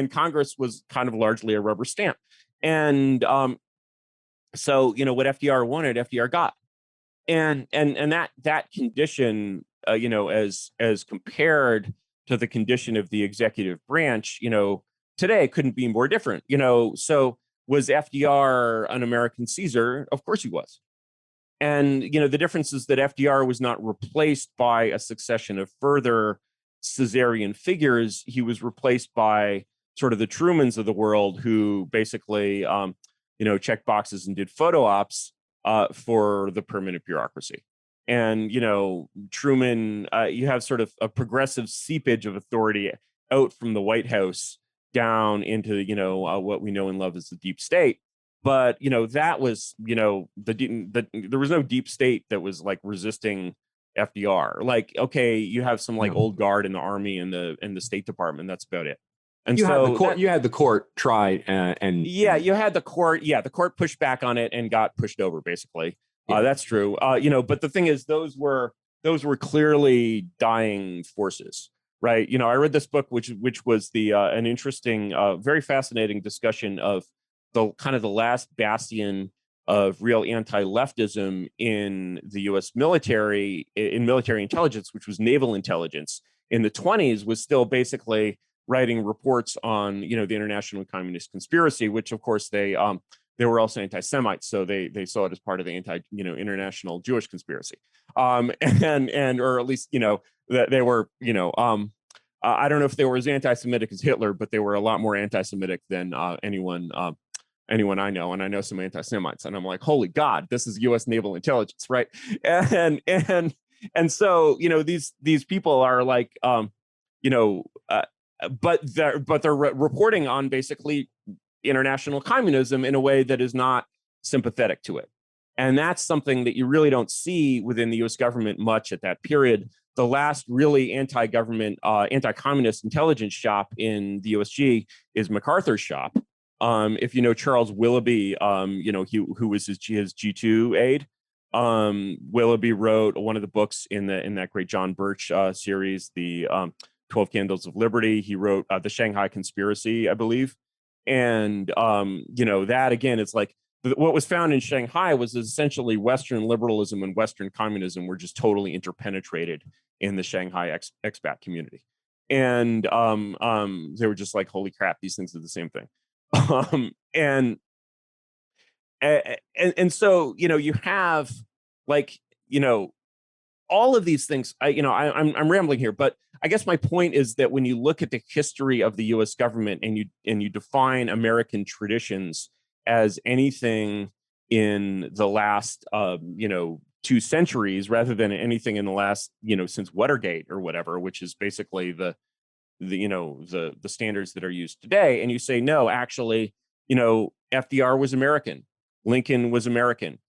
Congress was kind of largely a rubber stamp. And so, what FDR wanted, FDR got. And that condition, as compared to the condition of the executive branch, today couldn't be more different. So was FDR an American Caesar? Of course he was. And, the difference is that FDR was not replaced by a succession of further Caesarian figures. He was replaced by sort of the Trumans of the world who basically, checked boxes and did photo ops for the permanent bureaucracy. And, Truman, you have sort of a progressive seepage of authority out from the White House down into, what we know and love as the deep state. But, that was, there was no deep state that was like resisting FDR. Like, okay, you have some like old guard in the army and the State Department. That's about it. And you so had the court. You had the court try and you had the court. Yeah, the court pushed back on it and got pushed over. Basically, that's true. But the thing is, those were clearly dying forces, right? I read this book, which was an interesting, very fascinating discussion of the kind of the last bastion of real anti-leftism in the U.S. military, in military intelligence, which was naval intelligence. In the 1920s, was still basically writing reports on, the international communist conspiracy, which of course they were also anti-Semites, so they saw it as part of the international Jewish conspiracy, and or at least that they were I don't know if they were as anti-Semitic as Hitler, but they were a lot more anti-Semitic than anyone I know, and I know some anti-Semites, and I'm like, holy God, this is U.S. naval intelligence, right? And so these people are like, but they're reporting on basically international communism in a way that is not sympathetic to it, and that's something that you really don't see within the U.S. government much at that period. The last really anti-government, anti-communist intelligence shop in the USG is MacArthur's shop. If you know Charles Willoughby, who was his G2 aide, Willoughby wrote one of the books in that great John Birch series, the 12 Candles of Liberty. He wrote the Shanghai Conspiracy, I believe, and that again, it's like what was found in Shanghai was essentially Western liberalism and Western communism were just totally interpenetrated in the Shanghai expat community, and they were just like, holy crap, these things are the same thing. And so you have like all of these things. I'm rambling here, but I guess my point is that when you look at the history of the U.S. government and you define American traditions as anything in the last 2 centuries rather than anything in the last since Watergate or whatever, which is basically the standards that are used today, and you say no, actually, FDR was American, Lincoln was American.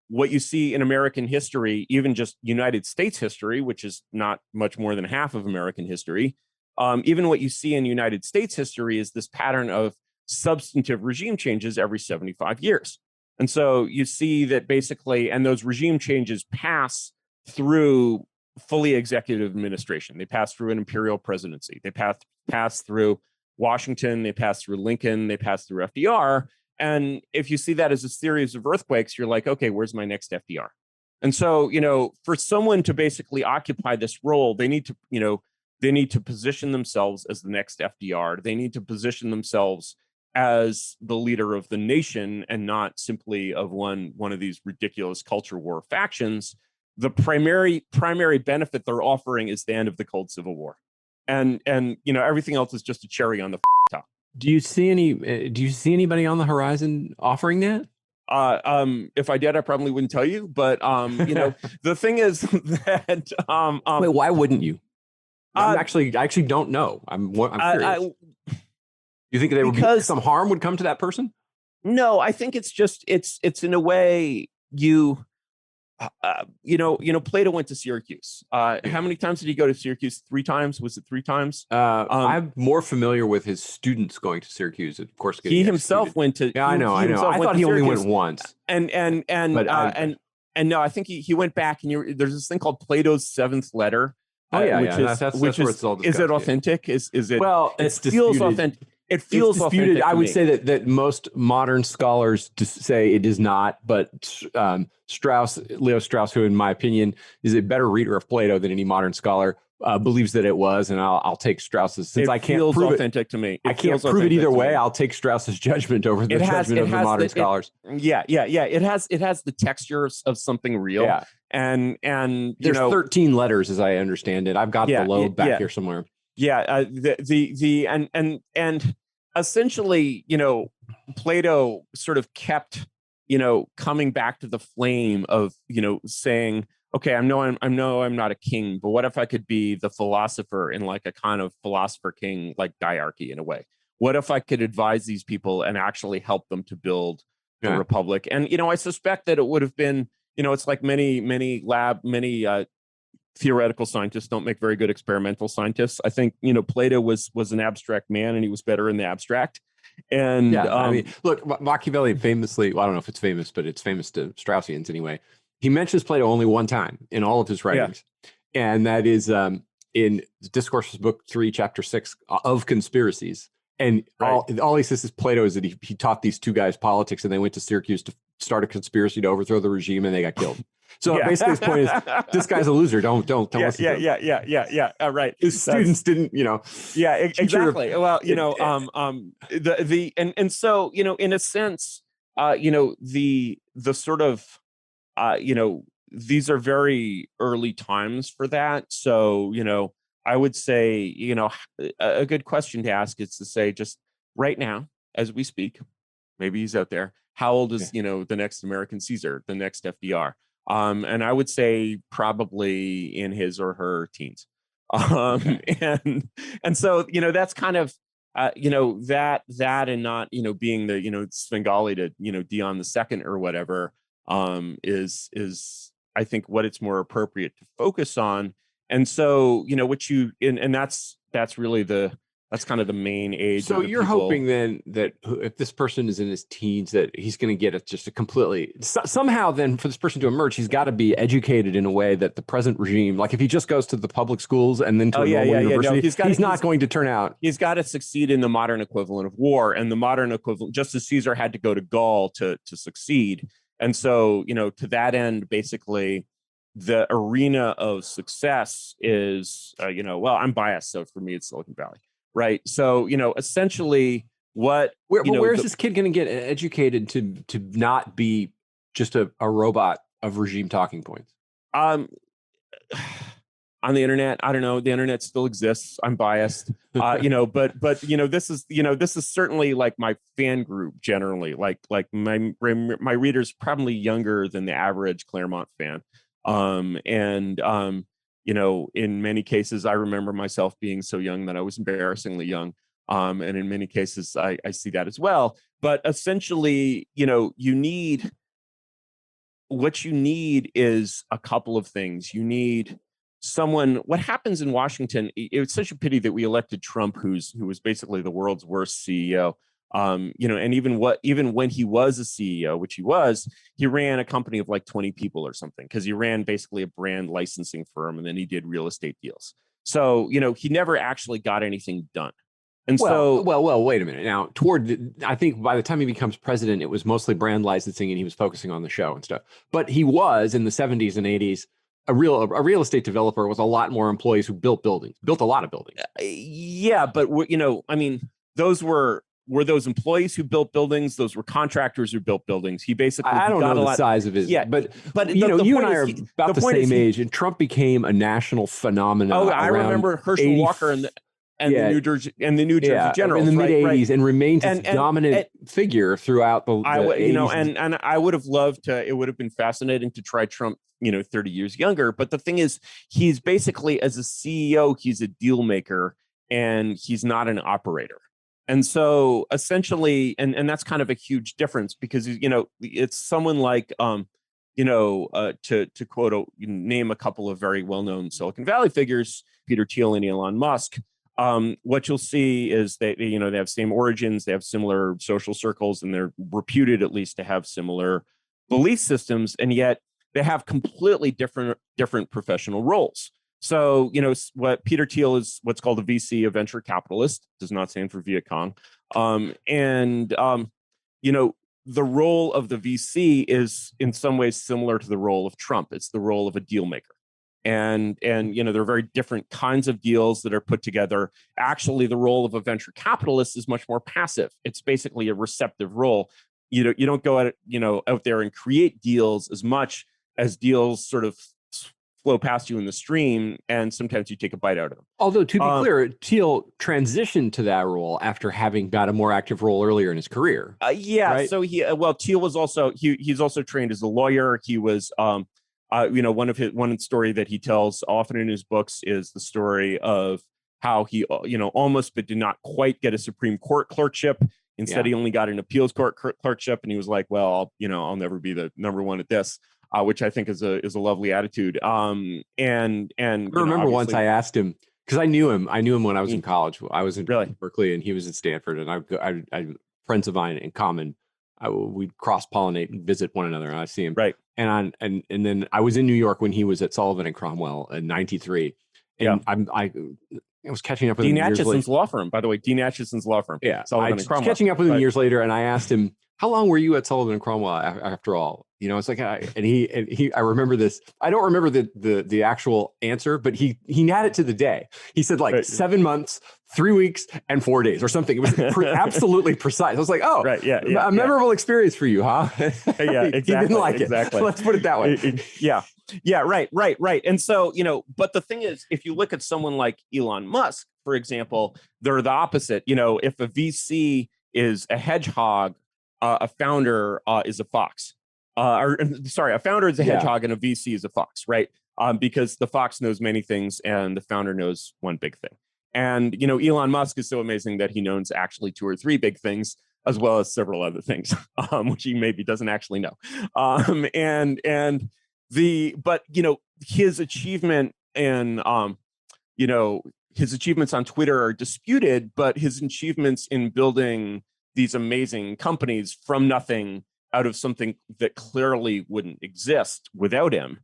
What you see in American history, even just United States history, which is not much more than half of American history, even what you see in United States history is this pattern of substantive regime changes every 75 years. And so you see that basically, and those regime changes pass through fully executive administration. They pass through an imperial presidency. They pass through Washington. They pass through Lincoln. They pass through FDR. And if you see that as a series of earthquakes, you're like, okay, where's my next FDR? And so, for someone to basically occupy this role, they need to position themselves as the next FDR. They need to position themselves as the leader of the nation and not simply of one of these ridiculous culture war factions. The primary benefit they're offering is the end of the Cold Civil War, and everything else is just a cherry on the top. Do you see anybody on the horizon offering that? If I did, I probably wouldn't tell you. But the thing is that wait, why wouldn't you? I actually don't know. I'm curious. You think there would be some harm would come to that person? No, I think it's just it's in a way Plato went to Syracuse. How many times did he go to Syracuse? 3 times? Was it 3 times? I'm more familiar with his students going to Syracuse. Of course, he himself went to. Yeah, I know. I thought he only went once. And no, I think he went back. And there's this thing called Plato's 7th letter. That's where it's all discussed. Is it authentic? Is it? Well, it feels authentic. It feels disputed. I would say that most modern scholars say it is not, but Leo Strauss, who in my opinion is a better reader of Plato than any modern scholar, believes that it was, and I'll take Strauss's. Since I can't prove it, authentic to me. I can't prove it either way. I'll take Strauss's judgment over the judgment of the modern scholars. Yeah. It has the texture of something real. Yeah. And there's 13 letters as I understand it. I've got the load back here somewhere. Yeah, and essentially, Plato sort of kept, coming back to the flame of, saying, okay, I know I'm not a king, but what if I could be the philosopher in like a kind of philosopher king like diarchy in a way? What if I could advise these people and actually help them to build the republic? And I suspect that it would have been, it's like many theoretical scientists don't make very good experimental scientists. I think, Plato was an abstract man, and he was better in the abstract. And yeah, I mean, look, Machiavelli famously, well, I don't know if it's famous, but it's famous to Straussians anyway. He mentions Plato only one time in all of his writings, and that is in Discourses, Book 3, Chapter 6 of Conspiracies. And all he says is Plato is that he taught these two guys politics, and they went to Syracuse to start a conspiracy to overthrow the regime, and they got killed. So basically, his point is, this guy's a loser. Don't listen to him. Yeah. Right. His students didn't, Yeah, exactly. Well, so in a sense, the sort of, these are very early times for that. So I would say, a good question to ask is to say, just right now as we speak, maybe he's out there. How old is the next American Caesar, the next FDR? And I would say probably in his or her teens. And so, that's kind of, that and not, being the, Svengali to, Dion the Second or whatever, is I think what it's more appropriate to focus on. And so, and that's really that's kind of the main age. So you're hoping then that if this person is in his teens, that he's going to get just a completely somehow then for this person to emerge, he's got to be educated in a way that the present regime, like if he just goes to the public schools and then to a normal university, no, he's not going to turn out. He's got to succeed in the modern equivalent of war, and the modern equivalent, just as Caesar had to go to Gaul to succeed. And so, to that end, basically, the arena of success is, well, I'm biased, so for me, it's Silicon Valley. Right. So, essentially where is this kid going to get educated to not be just a robot of regime talking points? On the internet, I don't know. The internet still exists. I'm biased, but this is certainly like my fan group generally, like my readers probably younger than the average Claremont fan. In many cases, I remember myself being so young that I was embarrassingly young. And in many cases, I see that as well. But essentially, what you need is a couple of things. You need someone. What happens in Washington? It's such a pity that we elected Trump, who was basically the world's worst CEO. And even when he was a CEO, which he ran a company of like 20 people or something, because he ran basically a brand licensing firm, and then he did real estate deals. So, he never actually got anything done. And wait a minute. Now, I think by the time he becomes president, it was mostly brand licensing, and he was focusing on the show and stuff. But he was in the 70s and 80s a real estate developer with a lot more employees who built a lot of buildings. Yeah, but those were those employees who built buildings? Those were contractors who built buildings. He basically, I don't know the size of his, but you and I are about the same age, and Trump became a national phenomenon. Oh, I remember Herschel Walker and the New Jersey Generals in the mid '80s, and remained his dominant figure throughout the 80s. And I would have loved to. It would have been fascinating to try Trump, 30 years younger. But the thing is, he's basically, as a CEO, he's a deal maker, and he's not an operator. And so essentially, and that's kind of a huge difference, because, it's someone like, to quote, name a couple of very well-known Silicon Valley figures, Peter Thiel and Elon Musk. What you'll see is they have same origins, they have similar social circles, and they're reputed at least to have similar belief systems. And yet they have completely different professional roles. So, what Peter Thiel is what's called a VC, a venture capitalist, does not stand for Viet Cong. The role of the VC is in some ways similar to the role of Trump. It's the role of a deal maker. And there are very different kinds of deals that are put together. Actually, the role of a venture capitalist is much more passive. It's basically a receptive role. You don't go out there and create deals as much as deals sort of flow past you in the stream, and sometimes you take a bite out of them. Although, to be clear, Thiel transitioned to that role after having got a more active role earlier in his career. Right? So Thiel was also he's also trained as a lawyer. He was one story that he tells often in his books is the story of how he almost but did not quite get a Supreme Court clerkship. Instead, he only got an appeals court clerkship, and he was like, well, I'll never be the number one at this. which I think is a lovely attitude. And I remember once I asked him, because I knew him when I was in college. I was in Really? Berkeley and he was at Stanford, and I friends of mine in common. We'd cross pollinate and visit one another, and I see him. Right. And then I was in New York when he was at Sullivan and Cromwell in '93, and I was catching up with Dean him years later. Acheson's law firm, by the way. Dean Acheson's law firm. Yeah, Sullivan I was and Cromwell. catching up with him years later, and I asked him, "How long were you at Sullivan and Cromwell after all?" You know, it's like, and he, I remember this. I don't remember the actual answer, but he had it to the day. He said like 7 months, 3 weeks, and 4 days, or something. It was absolutely precise. I was like, oh, right, a memorable experience for you, huh? Yeah, exactly. He didn't like it. Let's put it that way. Yeah, right. And so, but the thing is, if you look at someone like Elon Musk, for example, they're the opposite. If a VC is a hedgehog, a founder is a fox. A founder is a hedgehog and a VC is a fox, right? Because the fox knows many things and the founder knows one big thing. And, Elon Musk is so amazing that he knows actually 2 or 3 big things, as well as several other things, which he maybe doesn't actually know. But his achievement and, his achievements on Twitter are disputed, but his achievements in building these amazing companies from nothing out of something that clearly wouldn't exist without him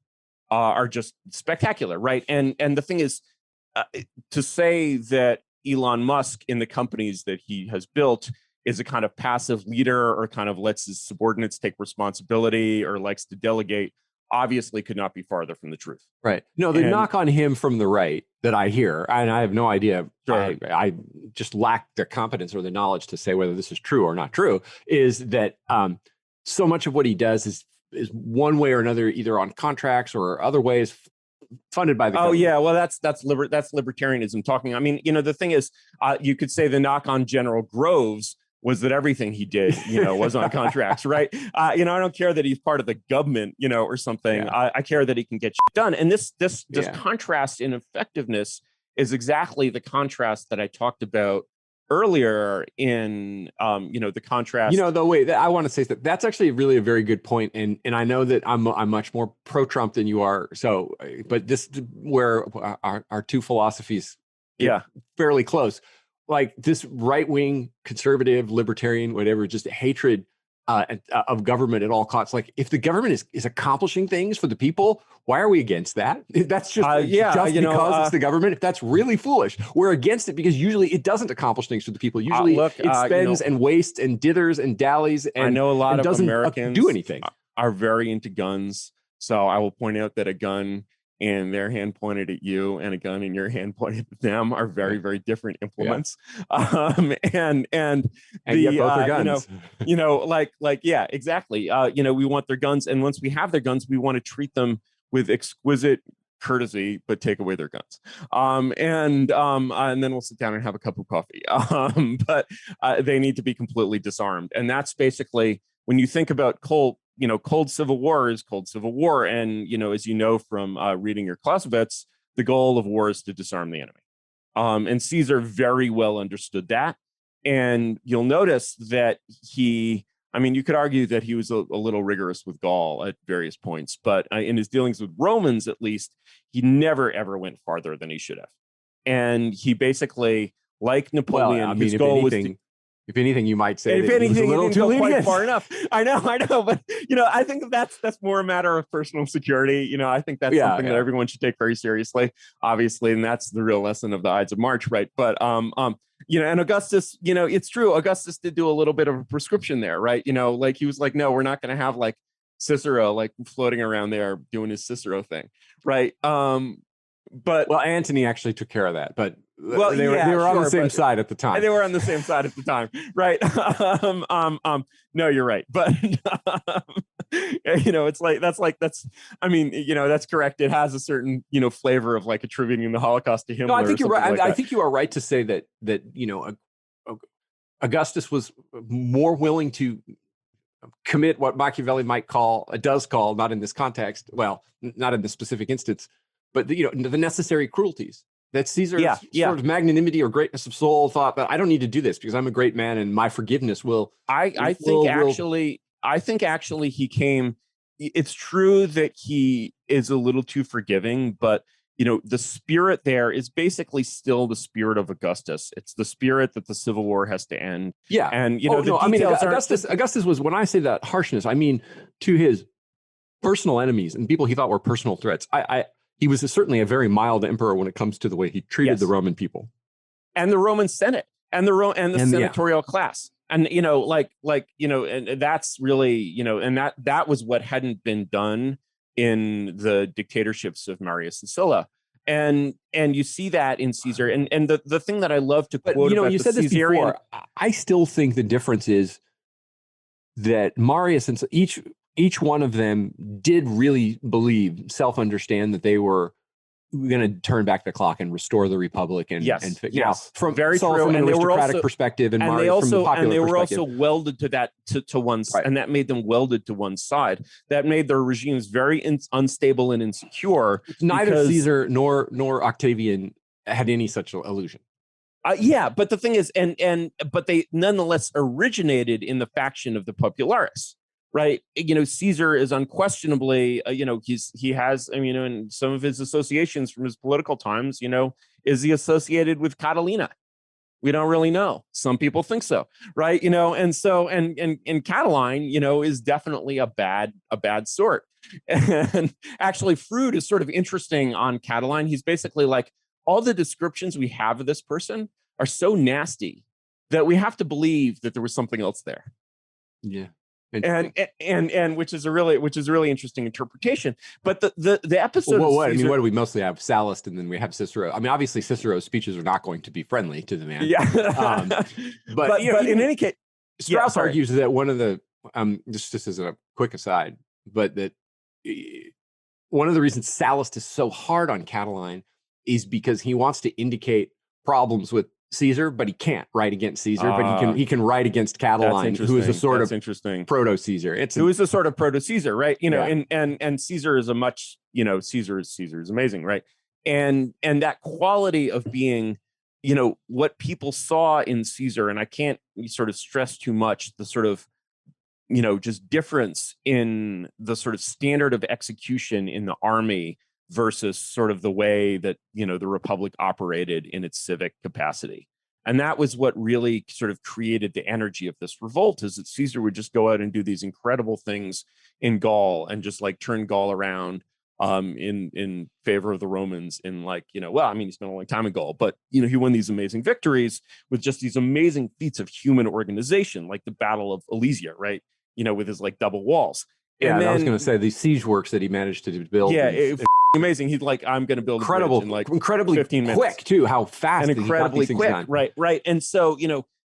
are just spectacular, right? And the thing is, to say that Elon Musk in the companies that he has built is a kind of passive leader or kind of lets his subordinates take responsibility or likes to delegate obviously could not be farther from the truth. Right. No, the knock on him from the right that I hear, and I have no idea, Sure. I just lack the competence or the knowledge to say whether this is true or not true, is that so much of what he does is one way or another, either on contracts or other ways funded by the government. Yeah, well, that's libertarianism talking. I mean, the thing is, you could say the knock on General Groves was that everything he did, was on contracts, right? I don't care that he's part of the government, or something. Yeah. I care that he can get shit done. And this contrast in effectiveness is exactly the contrast that I talked about earlier in, the contrast. I want to say that's actually really a very good point. And I know that I'm much more pro-Trump than you are. So, but this where our two philosophies get fairly close. Like this right-wing, conservative, libertarian, whatever, just hatred of government at all costs. Like if the government is accomplishing things for the people, why are we against that? That's just because it's the government. If that's really foolish, we're against it because usually it doesn't accomplish things for the people. Usually it spends and wastes and dithers and dallies. And I know a lot of doesn't Americans do anything. Are very into guns. So I will point out that a gun in their hand pointed at you and a gun in your hand pointed at them are very, very different implements. Yeah. And yet both are guns. Exactly. We want their guns. And once we have their guns, we want to treat them with exquisite courtesy, but take away their guns. And then we'll sit down and have a cup of coffee. But they need to be completely disarmed. And that's basically, when you think about cold civil war is cold civil war. And, as you know from reading your Clausewitz, the goal of war is to disarm the enemy. And Caesar very well understood that. And you'll notice that you could argue that he was a little rigorous with Gaul at various points, but in his dealings with Romans, at least, he never, ever went farther than he should have. And he basically, like Napoleon, his goal was to... If anything, you might say if that anything, he was a little too lenient. Quite far enough. I know, but I think that's more a matter of personal security. I think that's something that everyone should take very seriously, obviously, and that's the real lesson of the Ides of March, right? But and Augustus, it's true. Augustus did do a little bit of a prescription there, right? Like he was like, no, we're not going to have like Cicero like floating around there doing his Cicero thing, right? But Antony actually took care of that, but they were on the same side at the time. They were on the same side at the time, right? No, you're right, but it's like that's. I mean, that's correct. It has a certain flavor of like attributing the Holocaust to him. No, I think you're right. I think you are right to say that Augustus was more willing to commit what Machiavelli does call, not in this context, well, not in this specific instance, but the necessary cruelties. That Caesar's sort of magnanimity or greatness of soul thought that I don't need to do this because I'm a great man and my forgiveness will. I think actually he came it's true that he is a little too forgiving, but the spirit there is basically still the spirit of Augustus. It's the spirit that the Civil War has to end. Yeah. And Augustus was, when I say that harshness, I mean to his personal enemies and people he thought were personal threats. He was certainly a very mild emperor when it comes to the way he treated the Roman people and the Roman Senate and the senatorial class. And and that's really, and that was what hadn't been done in the dictatorships of Marius and Sulla. And you see that in Caesar. And the thing that I love to quote about you said this before, I still think the difference is that Marius and each one of them did really self-understand that they were going to turn back the clock and restore the republic. And from very Sulla true. from an And aristocratic perspective, and Marius from the popular and they were perspective. also welded to that to one, Right. and that made them welded to one side. That made their regimes very unstable and insecure. Neither Caesar nor Octavian had any such illusion. But the thing is, but they nonetheless originated in the faction of the populares. Right. Caesar is unquestionably, he has, and some of his associations from his political times, is he associated with Catalina? We don't really know. Some people think so. Right. And so, and Catiline, is definitely a bad sort. And actually, Froude is sort of interesting on Catiline. He's basically like, all the descriptions we have of this person are so nasty that we have to believe that there was something else there. Yeah. And which is a really interesting interpretation. But the episode. Well, what do we mostly have? Sallust, and then we have Cicero. I mean, obviously, Cicero's speeches are not going to be friendly to the man. Yeah. But in any case, Strauss argues that one of the just as a quick aside, but that one of the reasons Sallust is so hard on Catiline is because he wants to indicate problems with Caesar, but he can't write against Caesar, but he can write against Catiline, who is a sort of proto-Caesar. Who is a sort of proto-Caesar, right? And Caesar is a much, Caesar is amazing, right? And that quality of being, what people saw in Caesar, and I can't sort of stress too much the sort of, just difference in the sort of standard of execution in the army versus sort of the way that, the Republic operated in its civic capacity. And that was what really sort of created the energy of this revolt, is that Caesar would just go out and do these incredible things in Gaul and just like turn Gaul around in favor of the Romans in he spent a long time in Gaul, but, he won these amazing victories with just these amazing feats of human organization, like the Battle of Alesia, right? With his double walls. Yeah, and I was going to say the siege works that he managed to build. Yeah, amazing. He's like, I'm going to build incredible, incredibly 15 minutes. Quick too. How fast and incredibly quick. Right. And so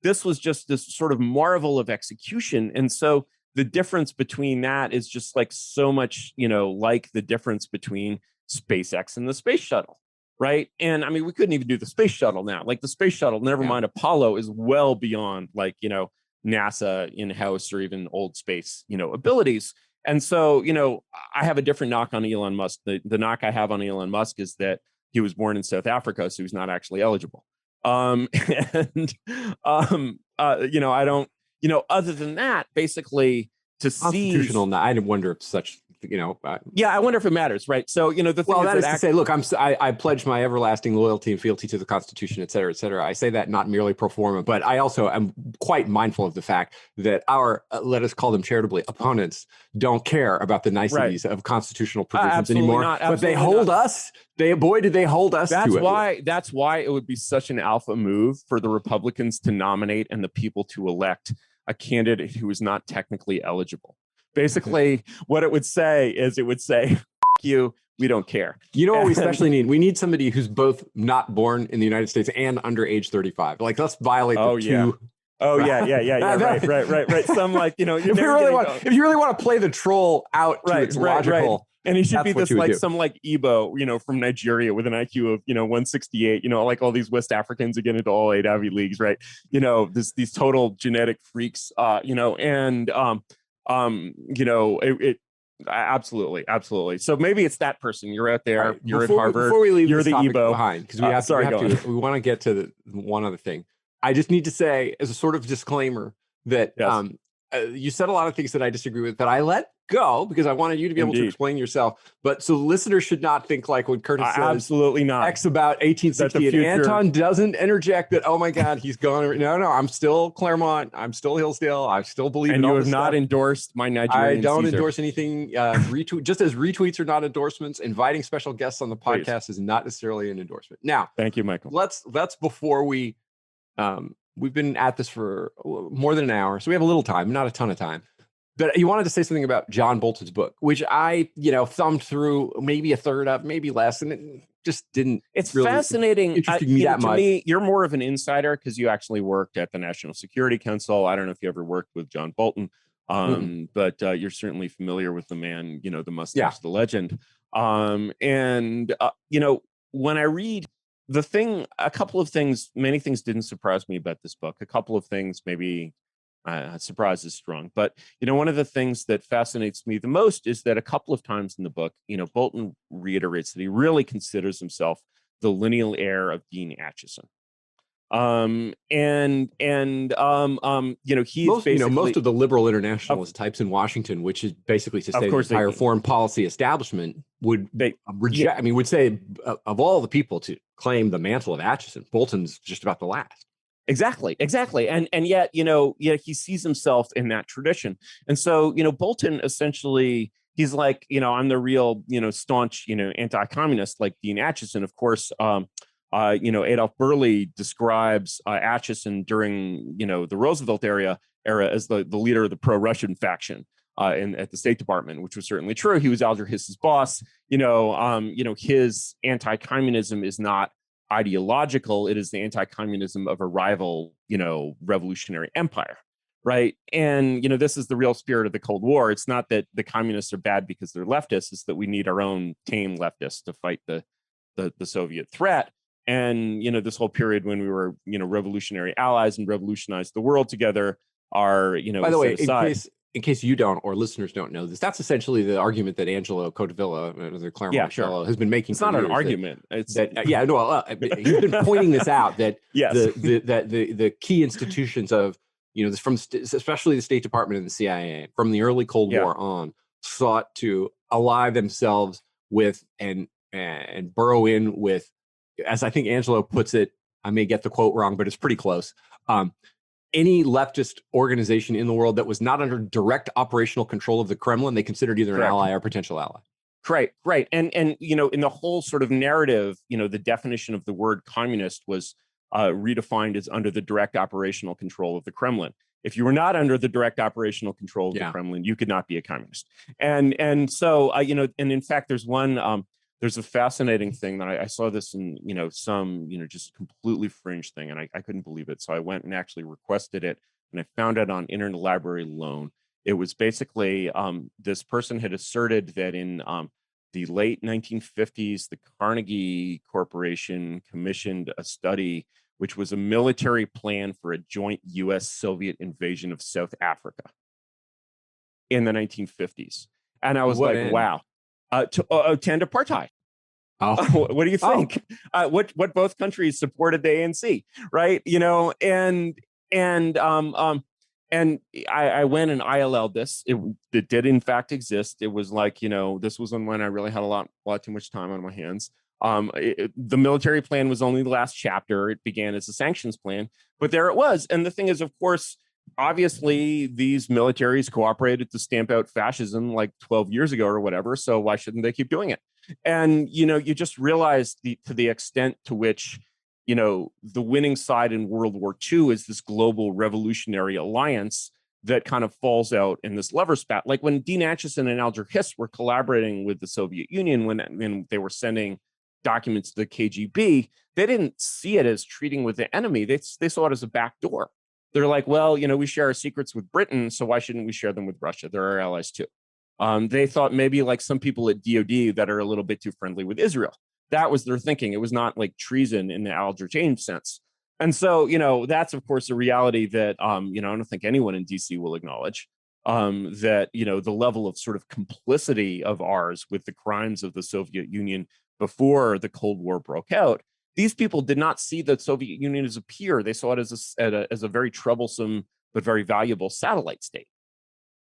this was just this sort of marvel of execution. And so the difference between that is just so much, like the difference between SpaceX and the space shuttle. Right. And we couldn't even do the space shuttle now. The space shuttle, never mind Apollo, is well beyond NASA in-house or even old space, abilities. And so, I have a different knock on Elon Musk. The knock I have on Elon Musk is that he was born in South Africa, so he's not actually eligible. I don't, other than that, basically to see constitutional. I wonder if such, I wonder if it matters, right? So, the thing that is to say, look, I pledge my everlasting loyalty and fealty to the Constitution, et cetera, et cetera. I say that not merely pro forma, but I also am quite mindful of the fact that our, let us call them charitably, opponents don't care about the niceties of constitutional provisions anymore. But they hold us. Did they hold us that's to it. That's why it would be such an alpha move for the Republicans to nominate and the people to elect a candidate who is not technically eligible. Basically, what it would say is, F you, we don't care. You know what we especially need? We need somebody who's both not born in the United States and under age 35. Let's violate the two. Oh, yeah. Right. Some if you really want to play the troll out to its logical. Right. And he should be this some Igbo, from Nigeria with an IQ of 168. Like all these West Africans who get into all 8 Ivy Leagues, right? These total genetic freaks. Absolutely. So maybe it's that person. You're out there. Right. You're at Harvard. Before we leave you're this the topic Igbo behind, because we want to get to one other thing. I just need to say, as a sort of disclaimer, that you said a lot of things that I disagree with, but I let go because I wanted you to be able to Indeed. explain yourself. But so listeners should not think like when Curtis says Absolutely not. X about That 1860 the and future- Anton doesn't interject that, oh my God, he's gone. No, I'm still Claremont. I'm still Hillsdale. I still believe And in all you have this not stuff. endorsed my I Nigerian don't Caesar. endorse anything. Retweet, just as retweets are not endorsements, inviting special guests on the Please. podcast is not necessarily an endorsement. Now, Thank you, Michael. let's before we we've been at this for more than an hour, so we have a little time, not a ton of time. But you wanted to say something about John Bolton's book, which I, thumbed through maybe a third of, maybe less, and it just didn't. It's really fascinating. interested me that to much. me, you're more of an insider because you actually worked at the National Security Council. I don't know if you ever worked with John Bolton, but you're certainly familiar with the man, the mustache, the legend. When I read a couple of things, many things didn't surprise me about this book. A couple of things maybe surprise is strong, but one of the things that fascinates me the most is that a couple of times in the book, Bolton reiterates that he really considers himself the lineal heir of Dean Acheson. He's basically most of the liberal internationalist types in Washington, which is basically to say the course entire foreign policy establishment would reject. I mean, would say of all the people to claim the mantle of Acheson, Bolton's just about the last. Exactly. And yet, he sees himself in that tradition. And so, Bolton essentially, he's like, I'm the real, staunch, anti-communist like Dean Acheson. Of course, Adolf Burley describes Acheson during, the Roosevelt era as the leader of the pro-Russian faction at the State Department, which was certainly true. He was Alger Hiss's boss. His anti-communism is not ideological. It is the anti-communism of a rival, revolutionary empire. Right. And, this is the real spirit of the Cold War. It's not that the communists are bad because they're leftists. It's that we need our own tame leftists to fight the Soviet threat. And, this whole period when we were, revolutionary allies and revolutionized the world together are, by the way, in case you don't or listeners don't know this, that's essentially the argument that Angelo Codevilla, the Claremont fellow, has been making. It's not an argument. It's he's been pointing this out that yes. the key institutions of especially the State Department and the CIA from the early Cold War on sought to ally themselves with and burrow in with, as I think Angelo puts it, I may get the quote wrong, but it's pretty close. Any leftist organization in the world that was not under direct operational control of the Kremlin, they considered either an ally or potential ally. Right. And in the whole sort of narrative, the definition of the word communist was redefined as under the direct operational control of the Kremlin. If you were not under the direct operational control of the Kremlin, you could not be a communist. And so, and in fact, there's a fascinating thing that I saw this in, some, just completely fringe thing. And I couldn't believe it. So I went and actually requested it and I found it on Internet Library Loan. It was basically this person had asserted that in the late 1950s, the Carnegie Corporation commissioned a study, which was a military plan for a joint U.S.-Soviet invasion of South Africa in the 1950s. And I was wow. To end apartheid. Oh. What do you think? What both countries supported the ANC, right? And I went and ILL'd this. It did in fact exist. It was like, this was when I really had a lot too much time on my hands. The military plan was only the last chapter. It began as a sanctions plan, but there it was. And the thing is, of course, obviously these militaries cooperated to stamp out fascism like 12 years ago or whatever. So why shouldn't they keep doing it? And, you just realize to the extent to which, the winning side in World War II is this global revolutionary alliance that kind of falls out in this lover spat. Like when Dean Acheson and Alger Hiss were collaborating with the Soviet Union, when they were sending documents to the KGB, they didn't see it as treating with the enemy. They saw it as a backdoor. They're like, well, we share our secrets with Britain, so why shouldn't we share them with Russia? They're our allies too. They thought maybe like some people at DOD that are a little bit too friendly with Israel. That was their thinking. It was not like treason in the Alger James sense. And so, that's, of course, a reality that, I don't think anyone in DC will acknowledge, that, the level of sort of complicity of ours with the crimes of the Soviet Union before the Cold War broke out. These people did not see the Soviet Union as a peer. They saw it as a very troublesome but very valuable satellite state.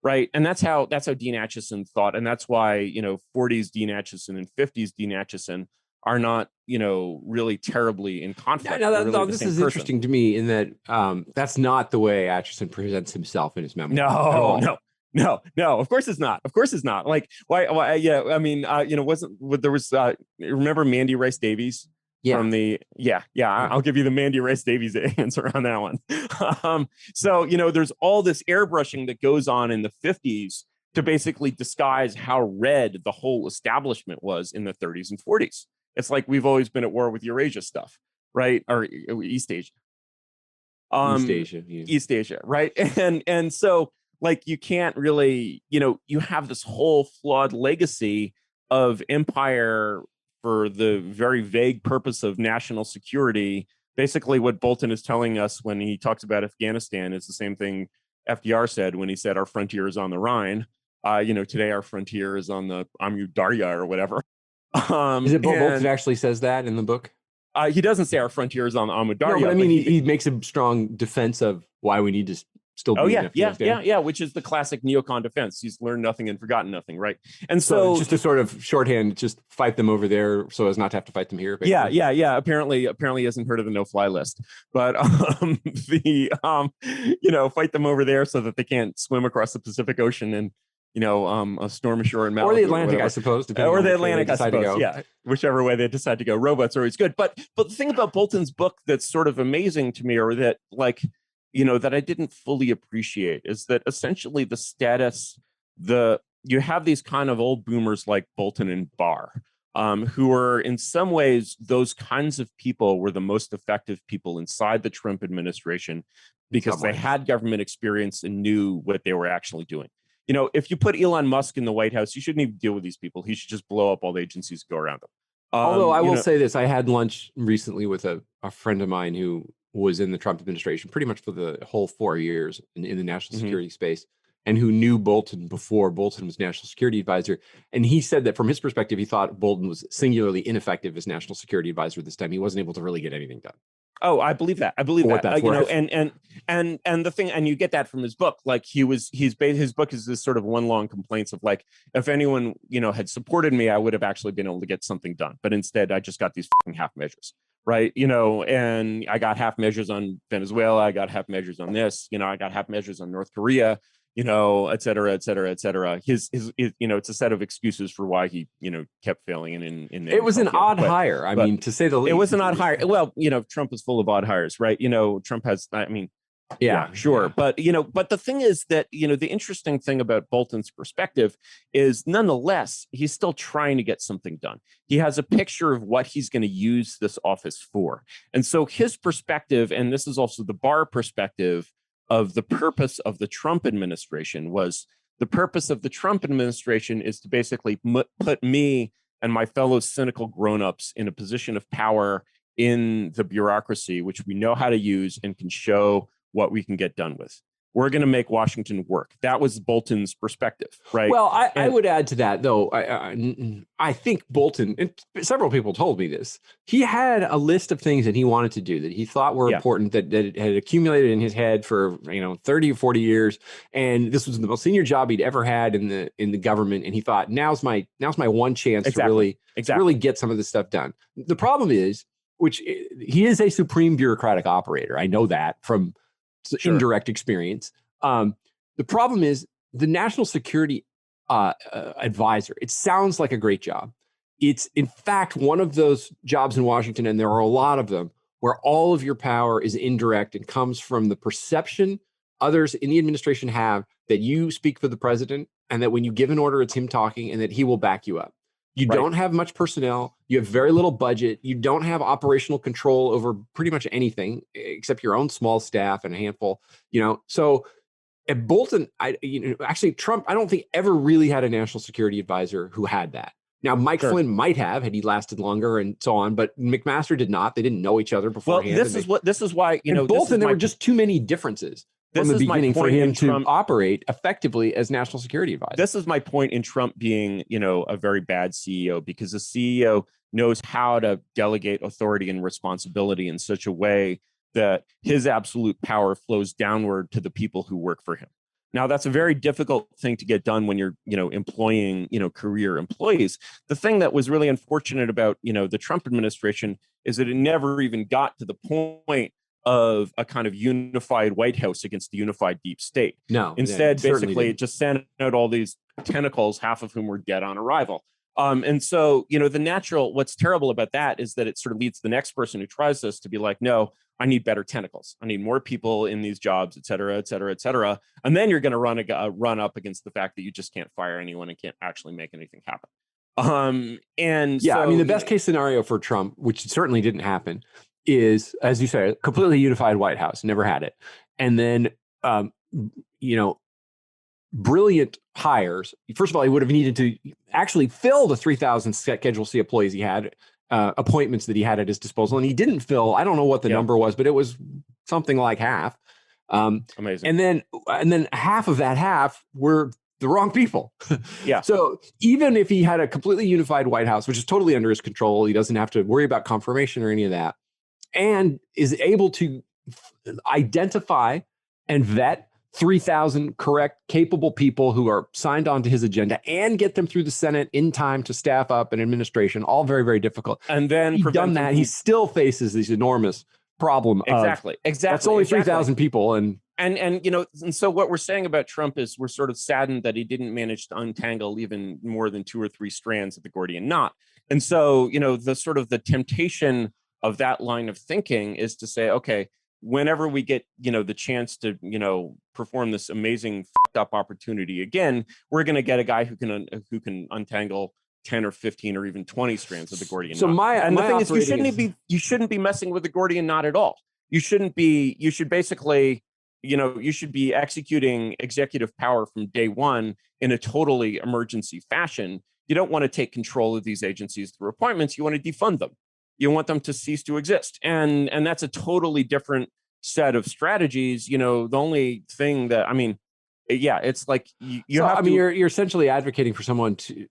right? And that's how Dean Acheson thought, and that's why 40s Dean Acheson and 50s Dean Acheson are not really terribly in conflict. No, They're really the this same is person. interesting to me in that that's not the way Acheson presents himself in his memoir. No. Of course it's not. Of course it's not. Like why? Yeah. I mean, remember Mandy Rice Davies? Yeah. From the I'll give you the Mandy Rice Davies answer on that one. So there's all this airbrushing that goes on in the 50s to basically disguise how red the whole establishment was in the 30s and 40s. It's like we've always been at war with Eurasia stuff, right? Or East Asia. East Asia, right? And so like you can't really, you have this whole flawed legacy of empire for the very vague purpose of national security. Basically, what Bolton is telling us when he talks about Afghanistan is the same thing FDR said when he said our frontier is on the Rhine. Today our frontier is on the Amu Darya or whatever. Is it Bolton actually says that in the book? He doesn't say our frontier is on the Amu Darya. No, but I mean, he makes a strong defense of why we need to still be in Afghanistan. Which is the classic neocon defense. He's learned nothing and forgotten nothing, right? And so just a sort of shorthand, just fight them over there so as not to have to fight them here. Basically. Yeah. Apparently he hasn't heard of the no-fly list, but fight them over there so that they can't swim across the Pacific Ocean and a storm ashore in Malibu, or the Atlantic, I suppose, or the Atlantic, I suppose. Yeah, whichever way they decide to go. Rowboats are always good, but the thing about Bolton's book that's sort of amazing to me, or that that I didn't fully appreciate, is that essentially the status, you have these kind of old boomers like Bolton and Barr, who are in some ways those kinds of people were the most effective people inside the Trump administration because they had government experience and knew what they were actually doing. If you put Elon Musk in the White House, you shouldn't even deal with these people. He should just blow up all the agencies that go around them. Although I will say this, I had lunch recently with a friend of mine who was in the Trump administration pretty much for the whole 4 years in the national security space, and who knew Bolton before Bolton was national security advisor. And he said that from his perspective, he thought Bolton was singularly ineffective as national security advisor this time. He wasn't able to really get anything done. Oh, I believe that. And the thing, and you get that from his book. Like his book is this sort of one long complaints of like, if anyone, had supported me, I would have actually been able to get something done. But instead, I just got these half measures, right? And I got half measures on Venezuela. I got half measures on this, I got half measures on North Korea, et cetera, et cetera, et cetera. His it's a set of excuses for why he, kept failing. In it was an odd hire. I mean, to say the least. It was an odd hire. Well, Trump is full of odd hires, right? Trump has, sure. Yeah. But the thing is that, the interesting thing about Bolton's perspective is nonetheless, he's still trying to get something done. He has a picture of what he's going to use this office for. And so his perspective, and this is also the Barr perspective, of the purpose of the Trump administration is to basically put me and my fellow cynical grownups in a position of power in the bureaucracy, which we know how to use and can show what we can get done with. We're going to make Washington work. That was Bolton's perspective, right? Well, I would add to that, though. I think Bolton, and several people told me this, he had a list of things that he wanted to do that he thought were important, that had accumulated in his head for 30 or 40 years, and this was the most senior job he'd ever had in the government, and he thought, now's my one chance to really get some of this stuff done. The problem is, which he is a supreme bureaucratic operator. I know that from indirect experience. The problem is the national security advisor. It sounds like a great job. It's in fact one of those jobs in Washington, and there are a lot of them, where all of your power is indirect and comes from the perception others in the administration have that you speak for the president, and that when you give an order, it's him talking, and that he will back you up. You don't have much personnel. You have very little budget. You don't have operational control over pretty much anything except your own small staff and a handful, So at Bolton, actually Trump, I don't think ever really had a national security advisor who had that. Now, Mike Flynn might have, had he lasted longer and so on, but McMaster did not. They didn't know each other beforehand. Well, this is why, Bolton, there were just too many differences from the beginning for him to operate effectively as national security advisor. This is my point in Trump being, a very bad CEO, because the CEO knows how to delegate authority and responsibility in such a way that his absolute power flows downward to the people who work for him. Now, that's a very difficult thing to get done when you're, employing, career employees. The thing that was really unfortunate about, the Trump administration is that it never even got to the point of a kind of unified White House against the unified deep state. No, Instead, certainly basically, it didn't. just sent out all these tentacles, half of whom were dead on arrival. And so, what's terrible about that is that it sort of leads the next person who tries this to be like, no, I need better tentacles. I need more people in these jobs, et cetera, et cetera, et cetera. And then you're going to run up against the fact that you just can't fire anyone and can't actually make anything happen. The best case scenario for Trump, which certainly didn't happen, is, as you say, a completely unified White House. Never had it. And then, brilliant hires. First of all, he would have needed to actually fill the 3,000 Schedule C employees he had, appointments that he had at his disposal, and he didn't fill. I don't know what the number was, but it was something like half. Amazing. And then half of that half were the wrong people. Yeah. So even if he had a completely unified White House, which is totally under his control, he doesn't have to worry about confirmation or any of that, and is able to identify and vet 3,000 correct, capable people who are signed onto his agenda and get them through the Senate in time to staff up an administration, all very, very difficult. And then he's done that. He still faces this enormous problem. Exactly. That's only 3,000 people. And so what we're saying about Trump is we're sort of saddened that he didn't manage to untangle even more than 2 or 3 strands of the Gordian knot. And so, the sort of the temptation of that line of thinking is to say, okay, whenever we get, the chance to, perform this amazing fucked up opportunity again, we're going to get a guy who can untangle 10 or 15 or even 20 strands of the Gordian knot. The thing is, you shouldn't be messing with the Gordian knot at all. You should basically, you should be executing executive power from day one in a totally emergency fashion. You don't want to take control of these agencies through appointments. You want to defund them. You want them to cease to exist. And that's a totally different set of strategies. The only thing that, it's like you're essentially advocating for someone to,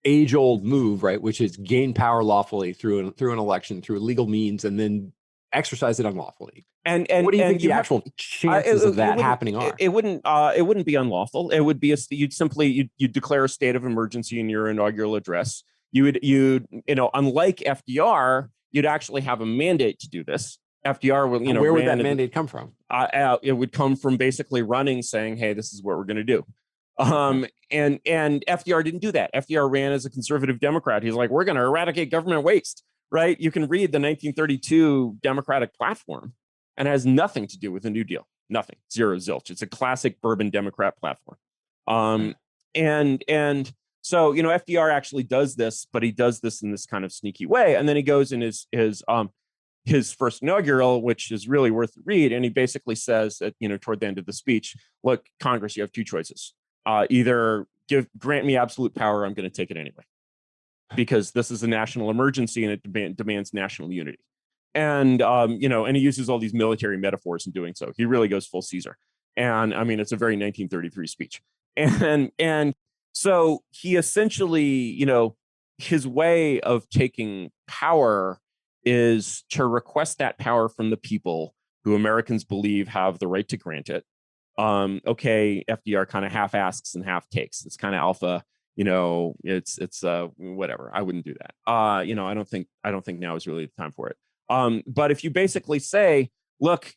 age-old move, right? Which is gain power lawfully through an election, through legal means, and then exercise it unlawfully. And what do you think the actual chances of that happening are? It wouldn't be unlawful. It would be you'd declare a state of emergency in your inaugural address. Unlike FDR, you'd actually have a mandate to do this. FDR will, where would that mandate come from? It would come from basically running, saying, "Hey, this is what we're going to do." And FDR didn't do that. FDR ran as a conservative Democrat. He's like, "We're going to eradicate government waste." Right? You can read the 1932 Democratic platform, and it has nothing to do with the New Deal. Nothing. Zero, zilch. It's a classic bourbon Democrat platform. So, FDR actually does this, but he does this in this kind of sneaky way. And then he goes in his first inaugural, which is really worth the read. And he basically says that, toward the end of the speech, look, Congress, you have 2 choices. Either grant me absolute power, I'm going to take it anyway, because this is a national emergency and it demands national unity. And, and he uses all these military metaphors in doing so. He really goes full Caesar. And it's a very 1933 speech. And so he essentially, his way of taking power is to request that power from the people who Americans believe have the right to grant it. FDR kind of half asks and half takes. It's kind of alpha, it's whatever. I wouldn't do that. I don't think now is really the time for it. But if you basically say, look,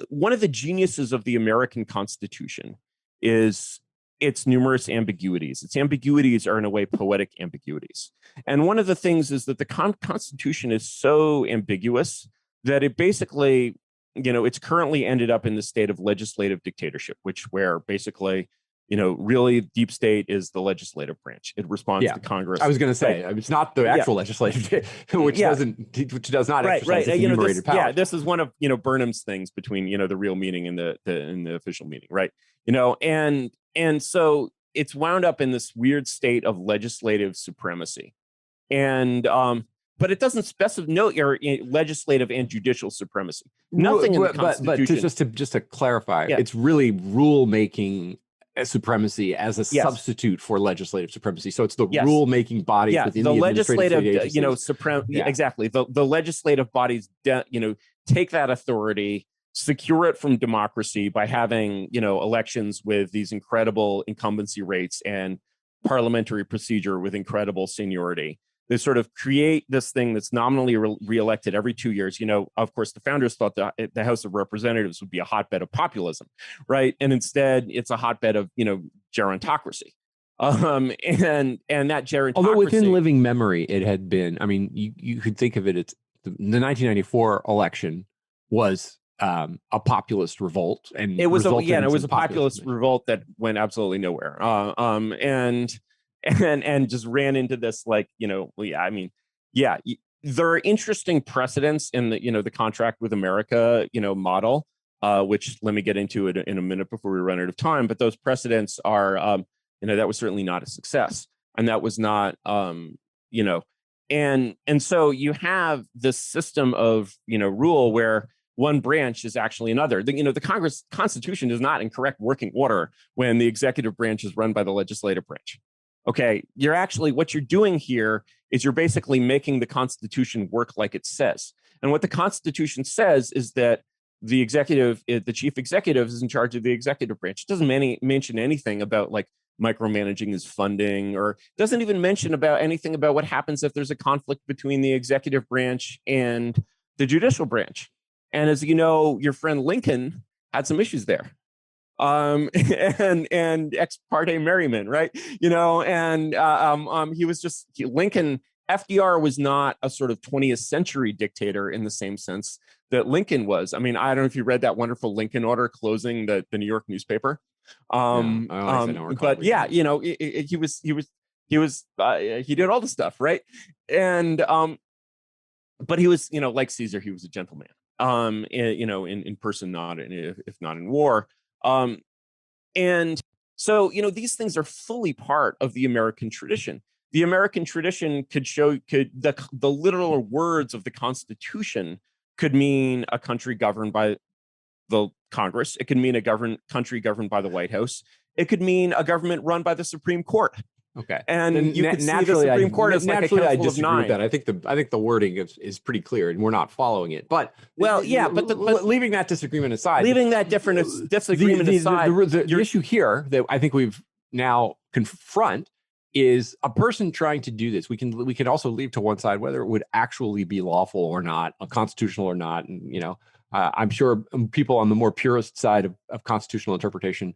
one of the geniuses of the American Constitution is its numerous ambiguities. Its ambiguities are, in a way, poetic ambiguities. And one of the things is that the Constitution is so ambiguous that it basically, it's currently ended up in the state of legislative dictatorship, where basically, really deep state is the legislative branch. It responds to Congress. I was going to say, it's not the actual legislative, which does not exercise its enumerated power. Yeah, this is one of, Burnham's things between, the real meaning and the official meaning, right? And so it's wound up in this weird state of legislative supremacy. And but it doesn't specify legislative and judicial supremacy. Nothing in the Constitution. But just to clarify, it's really rule-making supremacy as a substitute for legislative supremacy. So it's the rule-making bodies within the legislative, agencies. exactly. The legislative bodies, take that authority secure it from democracy by having, elections with these incredible incumbency rates and parliamentary procedure with incredible seniority. They sort of create this thing that's nominally reelected every 2 years. Of course, the founders thought that the House of Representatives would be a hotbed of populism, right? And instead, it's a hotbed of, gerontocracy. And that gerontocracy. Although within living memory, it had been. I mean, you could think of it as the 1994 election was a populist revolt, and it was a resulted in populist revolt that went absolutely nowhere. And just ran into this, there are interesting precedents in the contract with America, model, which let me get into it in a minute before we run out of time. But those precedents are, that was certainly not a success, and that was not, and so you have this system of rule where one branch is actually another. The Congress Constitution is not in correct working order when the executive branch is run by the legislative branch. Okay, what you're doing here is you're basically making the Constitution work like it says. And what the Constitution says is that the chief executive is in charge of the executive branch. It doesn't mention anything about micromanaging his funding, or doesn't even mention anything about what happens if there's a conflict between the executive branch and the judicial branch. And as you know, your friend Lincoln had some issues there. And ex parte merriment, right? He was Lincoln. FDR was not a sort of 20th century dictator in the same sense that Lincoln was. I mean, I don't know if you read that wonderful Lincoln order closing the New York newspaper. But yeah, he did all the stuff, right? And but he was, like Caesar, he was a gentleman. In person, if not in war. And so, these things are fully part of the American tradition. The American tradition the literal words of the Constitution could mean a country governed by the Congress. It could mean a country governed by the White House. It could mean a government run by the Supreme Court. Okay, and you could see the Supreme Court as naturally, like a I council of disagree nine. with that. I think the wording is pretty clear, and we're not following it. But leaving that disagreement aside, the issue here that I think we've now confront is a person trying to do this. We can also leave to one side whether it would actually be lawful or not, constitutional or not, and I'm sure people on the more purist side of constitutional interpretation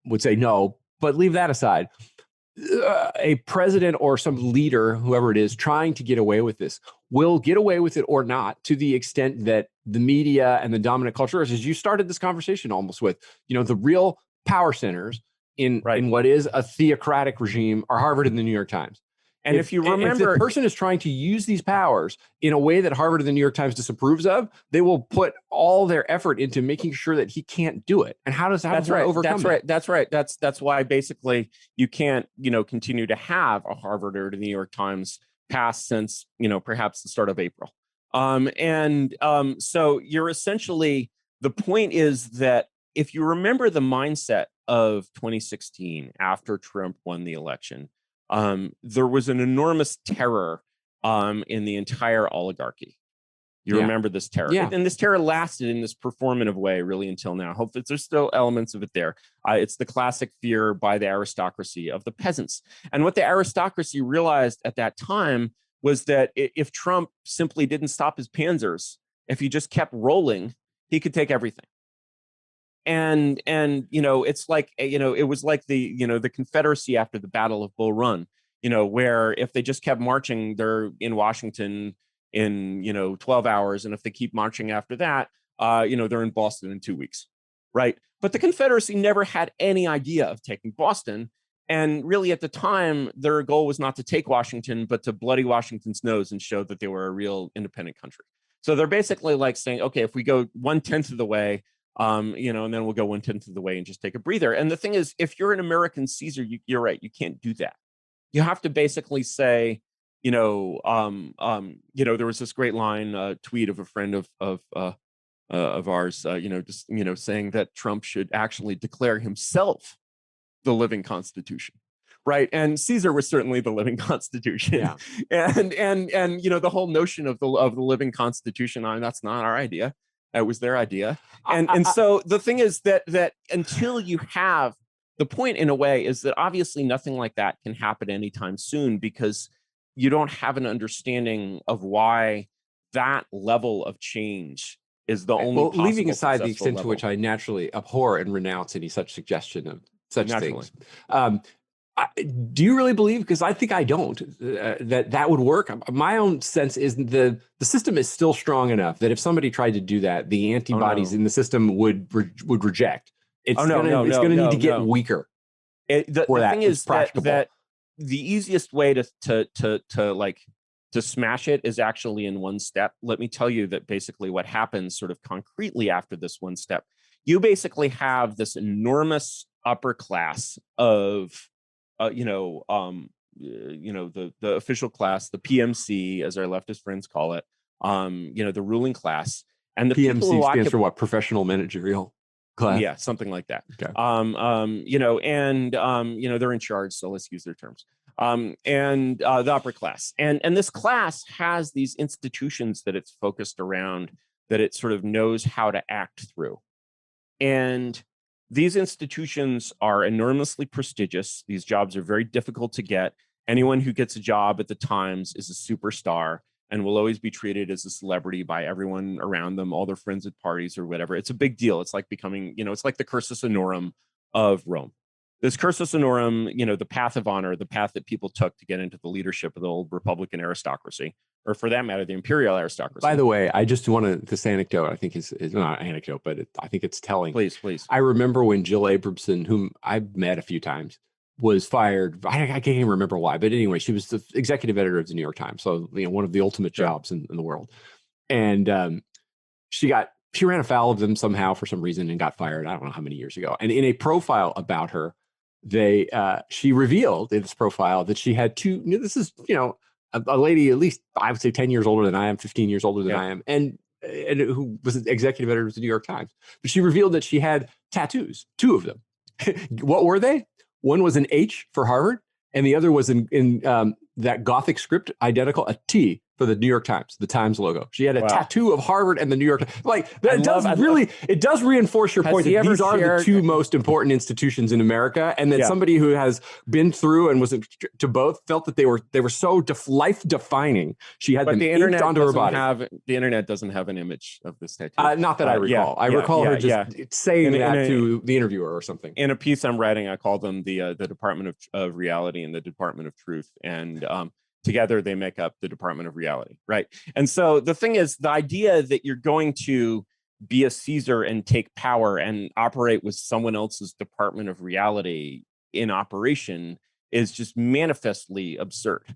would say no. But leave that aside. A president or some leader, whoever it is, trying to get away with this will get away with it or not, to the extent that the media and the dominant culture, as you started this conversation almost with, the real power centers in what is a theocratic regime are Harvard and the New York Times. And if you remember, if the person is trying to use these powers in a way that Harvard and the New York Times disapproves of, they will put all their effort into making sure that he can't do it. And how does that overcome that? That's right. That's why basically you can't, continue to have a Harvard or the New York Times pass since, perhaps the start of April. So you're essentially, the point is that if you remember the mindset of 2016 after Trump won the election, there was an enormous terror in the entire oligarchy. You remember this terror. Yeah. And this terror lasted in this performative way really until now. Hopefully there's still elements of it there. It's the classic fear by the aristocracy of the peasants. And what the aristocracy realized at that time was that if Trump simply didn't stop his panzers, if he just kept rolling, he could take everything. And it's like, it was like the Confederacy after the Battle of Bull Run, where if they just kept marching, they're in Washington in 12 hours, and if they keep marching after that, they're in Boston in 2 weeks, right? But the Confederacy never had any idea of taking Boston, and really at the time their goal was not to take Washington, but to bloody Washington's nose and show that they were a real independent country. So they're basically like saying, okay, if we go 1/10 of the way, and then we'll go 1/10 of the way and just take a breather. And the thing is, if you're an American Caesar, you're right, you can't do that. You have to basically say, there was this great line, tweet of a friend of ours, saying that Trump should actually declare himself the living Constitution, right? And Caesar was certainly the living Constitution. Yeah. And the whole notion of the living Constitution, that's not our idea. It was their idea. I- And so the thing is that until you have the point, in a way, is that obviously nothing like that can happen anytime soon, because you don't have an understanding of why that level of change is the only well, leaving possible aside the successful extent to level. which I naturally abhor and renounce any such suggestion of such Naturally. things. Do you really believe? Because I think I don't. That would work. My own sense is the system is still strong enough that if somebody tried to do that, the antibodies in the system would reject. It's gonna need to get weaker. The that thing it's is practicable. that the easiest way to smash it is actually in one step. Let me tell you that basically what happens sort of concretely after this one step, you basically have this enormous upper class of the official class, the PMC, as our leftist friends call it, the ruling class, and the people who PMC stands for what? Professional managerial class. Yeah, something like that. Okay. They're in charge, so let's use their terms. The upper class, and this class has these institutions that it's focused around, that it sort of knows how to act through, and these institutions are enormously prestigious. These jobs are very difficult to get. Anyone who gets a job at the Times is a superstar and will always be treated as a celebrity by everyone around them, all their friends at parties or whatever. It's a big deal. It's like becoming, it's like the cursus honorum of Rome. This cursus honorum, the path of honor, the path that people took to get into the leadership of the old Republican aristocracy, or for that matter, the imperial aristocracy. By the way, I just want this anecdote. I think is not an anecdote, but I think it's telling. Please. I remember when Jill Abramson, whom I've met a few times, was fired. I can't even remember why, but anyway, she was the executive editor of the New York Times, so one of the ultimate jobs in the world. And she ran afoul of them somehow for some reason and got fired. I don't know how many years ago. And in a profile about her, she revealed in this profile that she had two. This is a lady at least I would say 10 years older than I am, 15 years older than I am, and who was the executive editor of the New York Times. But she revealed that she had tattoos, two of them. What were they? One was an H for Harvard, and the other was in that Gothic script, identical, a T for the New York Times, the Times logo. She had a tattoo of Harvard and the New York Times. Like that it does reinforce your point that these are the two most important institutions in America, and that somebody who has been through and was to both felt that they were so life defining. She had them inked onto her body. The internet doesn't have an image of this tattoo. Not that I recall. I recall her just saying that to the interviewer or something. In a piece I'm writing, I call them the Department of Reality and the Department of Truth, and together they make up the Department of Reality, right? And so the thing is, the idea that you're going to be a Caesar and take power and operate with someone else's Department of Reality in operation is just manifestly absurd.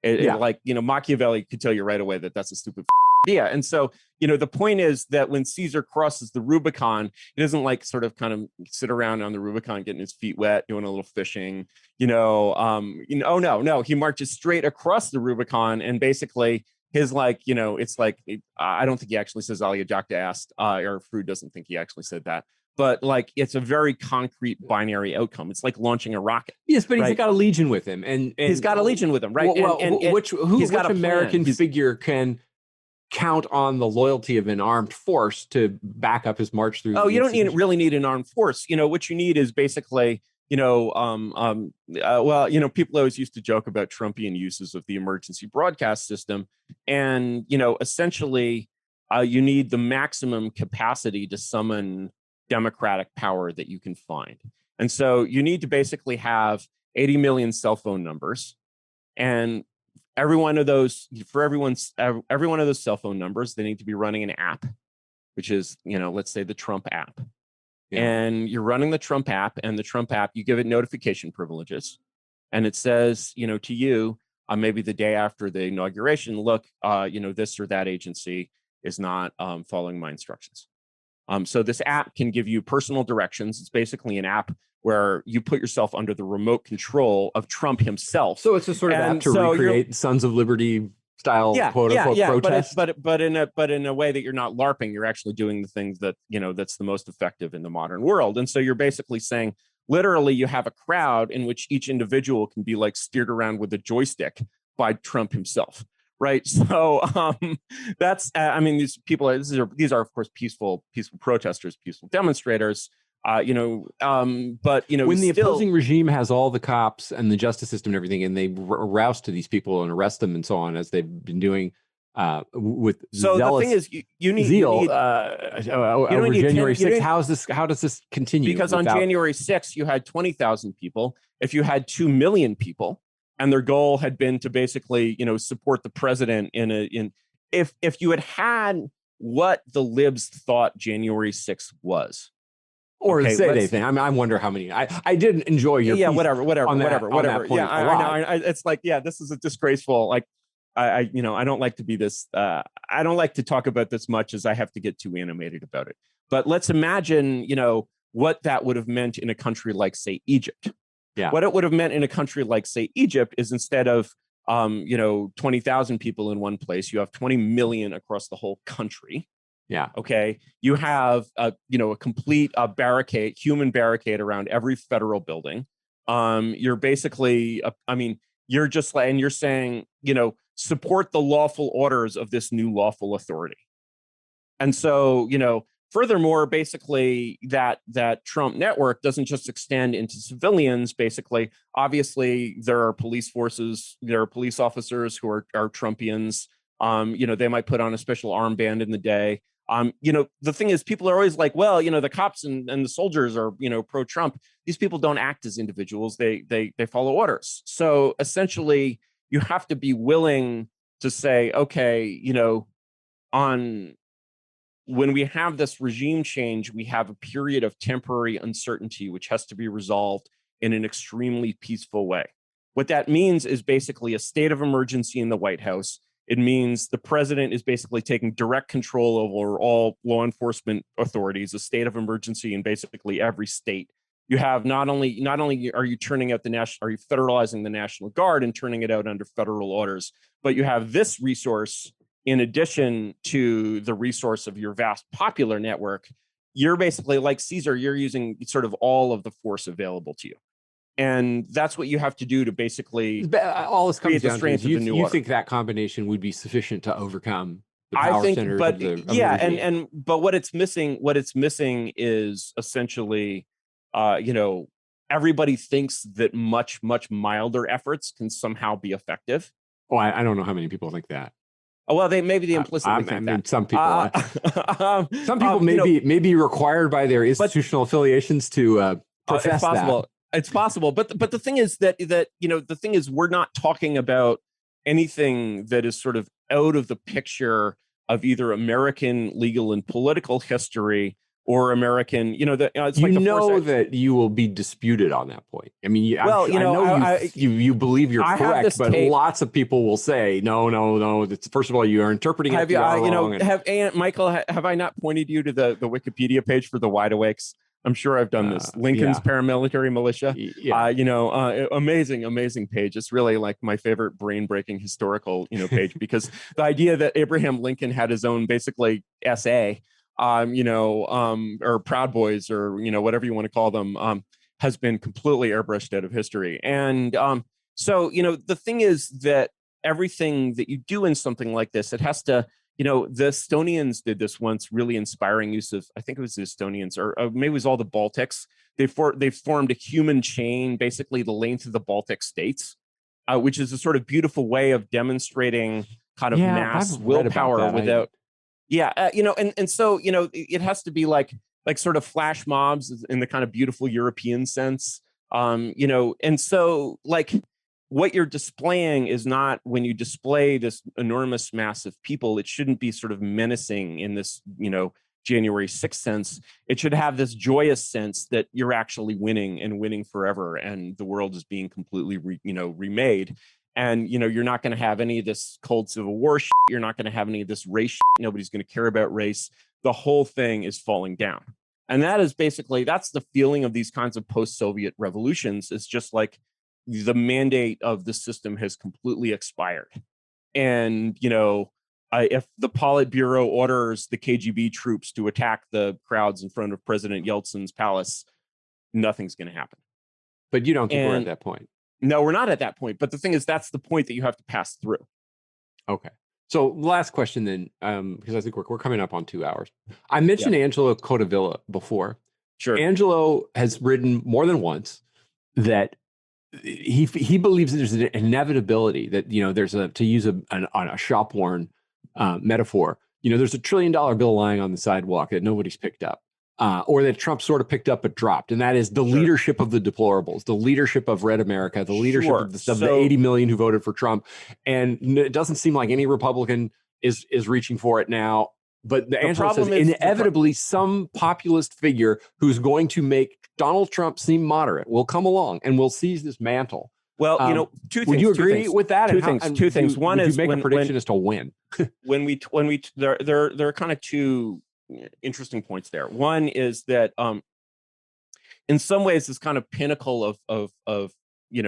Machiavelli could tell you right away that that's a stupid idea. And so, the point is that when Caesar crosses the Rubicon, he doesn't sort of kind of sit around on the Rubicon getting his feet wet, doing a little fishing, no, he marches straight across the Rubicon, and basically his it's like, I don't think he actually says Alia Jacta asked, or Froude doesn't think he actually said that. But it's a very concrete binary outcome. It's like launching a rocket. Yes, but he's got a legion with him, and he's got a legion with him, right? Which American figure can count on the loyalty of an armed force to back up his march through? Oh, you don't really need an armed force. What you need is basically, people always used to joke about Trumpian uses of the emergency broadcast system, and essentially, you need the maximum capacity to summon democratic power that you can find. And so you need to basically have 80 million cell phone numbers, and every one of those cell phone numbers, they need to be running an app, which is, let's say the Trump app. Yeah. And you're running the Trump app, and the Trump app, you give it notification privileges, and it says, to you, maybe the day after the inauguration, look, this or that agency is not following my instructions. So this app can give you personal directions. It's basically an app where you put yourself under the remote control of Trump himself. So it's a sort of app to recreate Sons of Liberty style quote unquote protest. But in a way that you're not LARPing, you're actually doing the things that that's the most effective in the modern world. And so you're basically saying, literally, you have a crowd in which each individual can be steered around with a joystick by Trump himself. right? So that's I mean, these people these are of course peaceful protesters, peaceful demonstrators. But when the still, opposing regime has all the cops and the justice system and everything, and they roust to these people and arrest them and so on, as they've been doing with so zealous the thing is, you need zeal you need, over January 6th. How does this continue? Because on January 6th, you had 20,000 people. If you had 2 million people, and their goal had been to basically, support the president if you had what the libs thought January 6th was. Or okay, say anything. I wonder how many. I did enjoy your piece whatever. on that point Yeah, a lot. I know. It's like, yeah, this is a disgraceful. Like, I don't like to be this. I don't like to talk about this much as I have to get too animated about it. But let's imagine, what that would have meant in a country like, say, Egypt. Yeah. What it would have meant in a country like, say, Egypt is instead of 20,000 people in one place, you have 20 million across the whole country. Yeah. Okay. You have a complete human barricade around every federal building. You're basically, you're just like, and you're saying, support the lawful orders of this new lawful authority. And so, furthermore, basically that Trump network doesn't just extend into civilians. Basically, obviously, there are police forces, there are police officers who are Trumpians. They might put on a special armband in the day. The thing is, people are always like, well, the cops and the soldiers are, pro-Trump. These people don't act as individuals. They follow orders. So essentially, you have to be willing to say, okay, when we have this regime change, we have a period of temporary uncertainty, which has to be resolved in an extremely peaceful way. What that means is basically a state of emergency in the White House. It means the president is basically taking direct control over all law enforcement authorities, a state of emergency in basically every state. You have not only are you federalizing the National Guard and turning it out under federal orders, but you have this resource in addition to the resource of your vast popular network. You're basically like Caesar, you're using sort of all of the force available to you. And that's what you have to do to basically all this comes down to is you order. think that combination would be sufficient to overcome the power centers of the regime. But what it's missing is essentially, everybody thinks that much milder efforts can somehow be effective. Oh, I don't know how many people think that. Oh, well, they implicitly think that. Some people may be required by their institutional affiliations to profess that. It's possible, but the thing is that we're not talking about anything that is sort of out of the picture of either American legal and political history or American, that you will be disputed on that point. I mean, I know you believe you're correct, but lots of people will say, no. First of all, you are interpreting it wrong. Michael, have I not pointed you to the Wikipedia page for the Wide Awakes? I'm sure I've done this. Lincoln's paramilitary militia. Amazing page. It's really like my favorite brain-breaking historical, page, because the idea that Abraham Lincoln had his own basically SA, or Proud Boys, or whatever you want to call them, has been completely airbrushed out of history. And so the thing is that everything that you do in something like this, it has to. The Estonians did this once, really inspiring use of, I think it was the Estonians, or maybe it was all the Baltics. They formed a human chain, basically the length of the Baltic states, which is a sort of beautiful way of demonstrating kind of mass willpower without. And so, it has to be like sort of flash mobs in the kind of beautiful European sense, and so like, what you're displaying is not, when you display this enormous mass of people, it shouldn't be sort of menacing in this, January 6th sense. It should have this joyous sense that you're actually winning and winning forever, and the world is being completely, remade. And, you're not going to have any of this cold civil war shit. You're not going to have any of this race shit. Nobody's going to care about race. The whole thing is falling down. And that is basically, that's the feeling of these kinds of post-Soviet revolutions. It's just like, the mandate of the system has completely expired. And, if the Politburo orders the KGB troops to attack the crowds in front of President Yeltsin's palace, nothing's going to happen. But you don't think we're at that point? No, we're not at that point. But the thing is, that's the point that you have to pass through. Okay. So last question then, because I think we're coming up on 2 hours. I mentioned Angelo Codevilla before. Sure. Angelo has written more than once that he believes that there's an inevitability that, there's to use a shop worn metaphor, there's $1 trillion bill lying on the sidewalk that nobody's picked up. Or that Trump sort of picked up but dropped. And that is the leadership of the deplorables, the leadership of Red America, the leadership of the 80 million who voted for Trump. And it doesn't seem like any Republican is reaching for it now. But the Angelo says inevitably some populist figure who's going to make Donald Trump seem moderate will come along and will seize this mantle. Well, two things. Would you agree with that? Two things. One is make a prediction as to when. There are kind of two interesting points there. One is that in some ways this kind of pinnacle of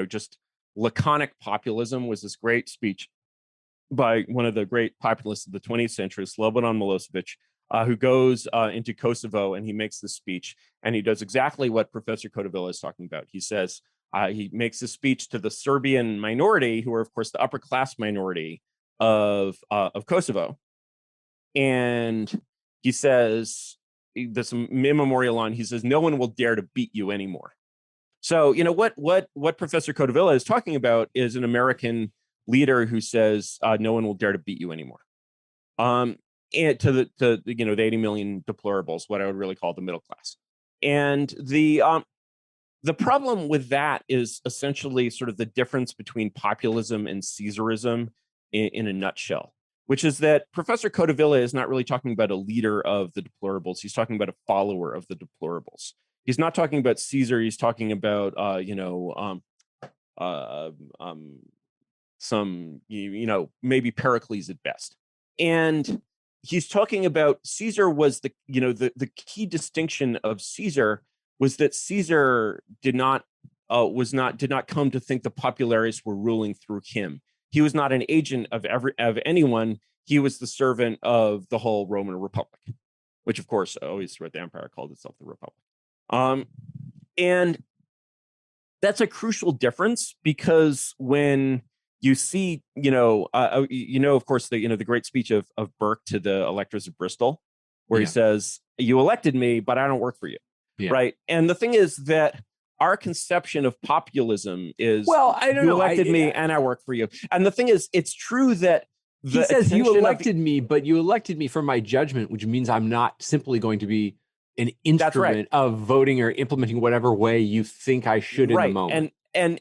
just laconic populism was this great speech by one of the great populists of the 20th century, Slobodan Milosevic, who goes into Kosovo and he makes this speech and he does exactly what Professor Codevilla is talking about. He says he makes a speech to the Serbian minority, who are of course the upper class minority of Kosovo, and he says this immemorial line. He says, "No one will dare to beat you anymore." So what Professor Codevilla is talking about is an American leader who says no one will dare to beat you anymore. And to the 80 million deplorables, what I would really call the middle class. And the problem with that is essentially sort of the difference between populism and Caesarism in a nutshell, which is that Professor Codevilla is not really talking about a leader of the deplorables. He's talking about a follower of the deplorables. He's not talking about Caesar. He's talking about, some, maybe Pericles at best. And he's talking about Caesar was the key distinction of Caesar was that Caesar did not come to think the populares were ruling through him. He was not an agent of anyone. He was the servant of the whole Roman Republic, which of course always throughout the empire called itself the Republic. And that's a crucial difference because when you see, of course, the great speech of Burke to the electors of Bristol, where he says, "You elected me, but I don't work for you." Yeah. Right. And the thing is that our conception of populism is, well, I don't know. You elected me and I work for you. And the thing is, it's true that he says you elected me, but you elected me for my judgment, which means I'm not simply going to be an instrument of voting or implementing whatever way you think I should in the moment. And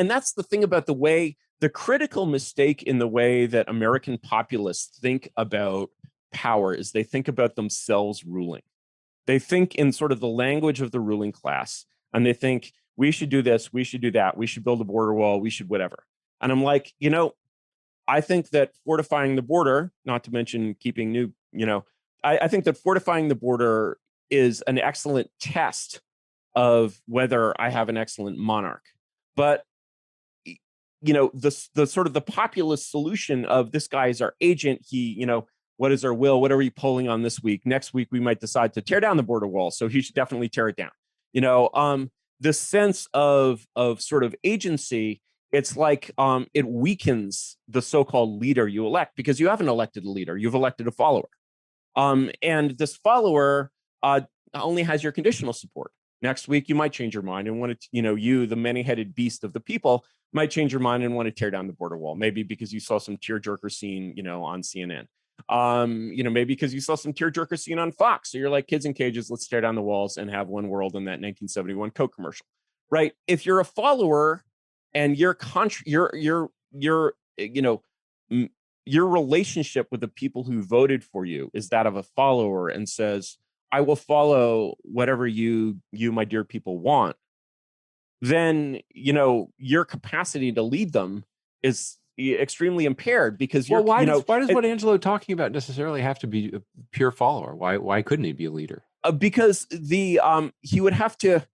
that's the thing about the critical mistake in the way that American populists think about power is they think about themselves ruling. They think in sort of the language of the ruling class, and they think we should do this, we should do that, we should build a border wall, we should whatever. And I'm like, I think that fortifying the border, not to mention keeping new, I think that fortifying the border is an excellent test of whether I have an excellent monarch. But the sort of the populist solution of this guy is our agent. He, what is our will? What are we polling on this week? Next week, we might decide to tear down the border wall. So he should definitely tear it down. This sense of sort of agency, it's like it weakens the so-called leader you elect because you haven't elected a leader. You've elected a follower. And this follower only has your conditional support. Next week, you might change your mind and want to, you, the many-headed beast of the people, might change your mind and want to tear down the border wall. Maybe because you saw some tearjerker scene, on CNN. Maybe because you saw some tearjerker scene on Fox. So you're like, kids in cages, let's tear down the walls and have one world in that 1971 Coke commercial, right? If you're a follower and your relationship with the people who voted for you is that of a follower and says, I will follow whatever you, my dear people, want, then, your capacity to lead them is extremely impaired because you're, why does what Angelo talking about necessarily have to be a pure follower? Why couldn't he be a leader? Because he would have to,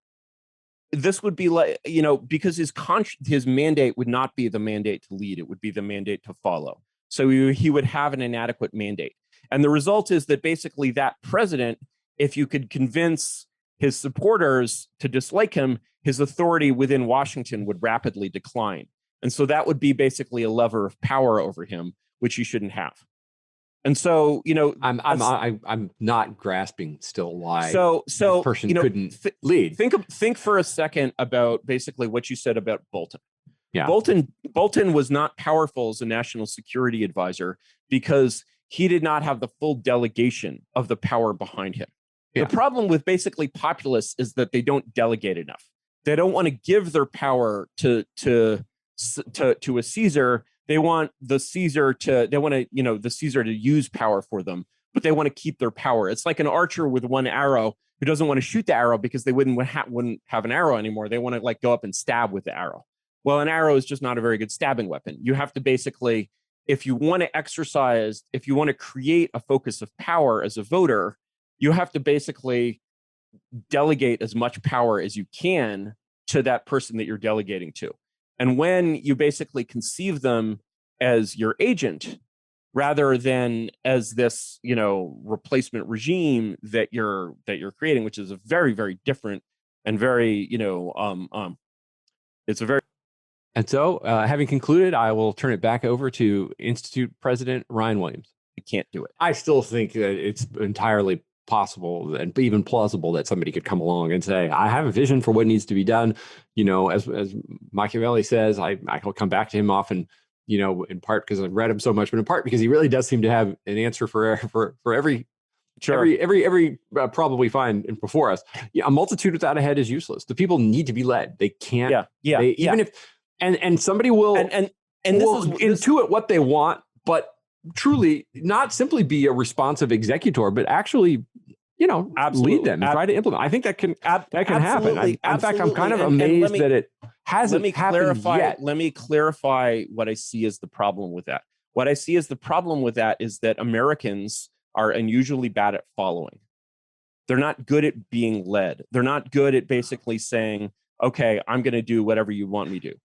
this would be like, because his mandate would not be the mandate to lead. It would be the mandate to follow. So he would have an inadequate mandate. And the result is that basically that president, if you could convince his supporters to dislike him, his authority within Washington would rapidly decline. And so that would be basically a lever of power over him, which you shouldn't have. And so, I'm not grasping still why this person couldn't lead. Think for a second about basically what you said about Bolton. Yeah. Bolton was not powerful as a national security advisor because he did not have the full delegation of the power behind him. Yeah. The problem with basically populists is that they don't delegate enough. They don't want to give their power to a Caesar. They want the Caesar to use power for them, but they want to keep their power. It's like an archer with one arrow who doesn't want to shoot the arrow because they wouldn't have an arrow anymore. They want to go up and stab with the arrow. Well, an arrow is just not a very good stabbing weapon. You have to basically, if you want to create a focus of power as a voter, you have to basically delegate as much power as you can to that person that you're delegating to. And when you basically conceive them as your agent, rather than as this, replacement regime that you're creating, which is a very, very different and very, it's a very. And so, having concluded, I will turn it back over to Institute President Ryan Williams. You can't do it. I still think that it's entirely possible and even plausible that somebody could come along and say, I have a vision for what needs to be done. As Machiavelli says, I'll come back to him often, in part because I've read him so much, but in part because he really does seem to have an answer for every problem we find before us. Yeah, a multitude without a head is useless. The people need to be led. They can't. Even if somebody will intuit what they want, but truly not simply be a responsive executor, but actually, lead them and try to implement. I think that can happen. In fact, I'm kind of amazed that it hasn't happened yet. Let me clarify what I see as the problem with that. What I see as the problem with that is that Americans are unusually bad at following. They're not good at being led. They're not good at basically saying, okay, I'm going to do whatever you want me to do.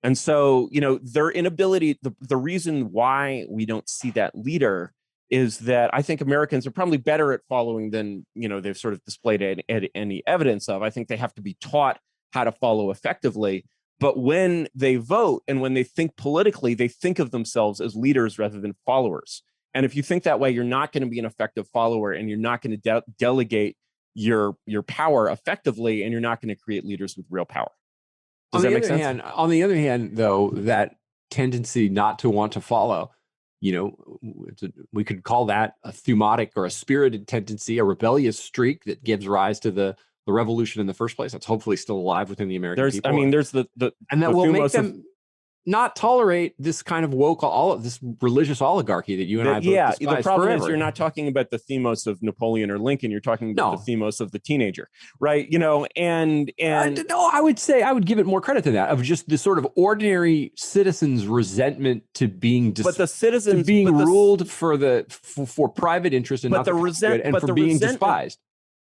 And so, their inability, the reason why we don't see that leader is that I think Americans are probably better at following than, they've sort of displayed any evidence of. I think they have to be taught how to follow effectively. But when they vote and when they think politically, they think of themselves as leaders rather than followers. And if you think that way, you're not going to be an effective follower, and you're not going to delegate your power effectively, and you're not going to create leaders with real power. Does that make sense? On the other hand, though, that tendency not to want to follow, we could call that a thumotic or a spirited tendency, a rebellious streak that gives rise to the revolution in the first place. That's hopefully still alive within the American people. There's and that will make them not tolerate this kind of woke, all of this religious oligarchy that you and I both despise the problem forever. is you're not talking about the themos of Napoleon or Lincoln. You're talking about the themos of the teenager, right? No, I would give it more credit to that, of just the sort of ordinary citizens' resentment to being ruled for private interest and not the good, and for being despised.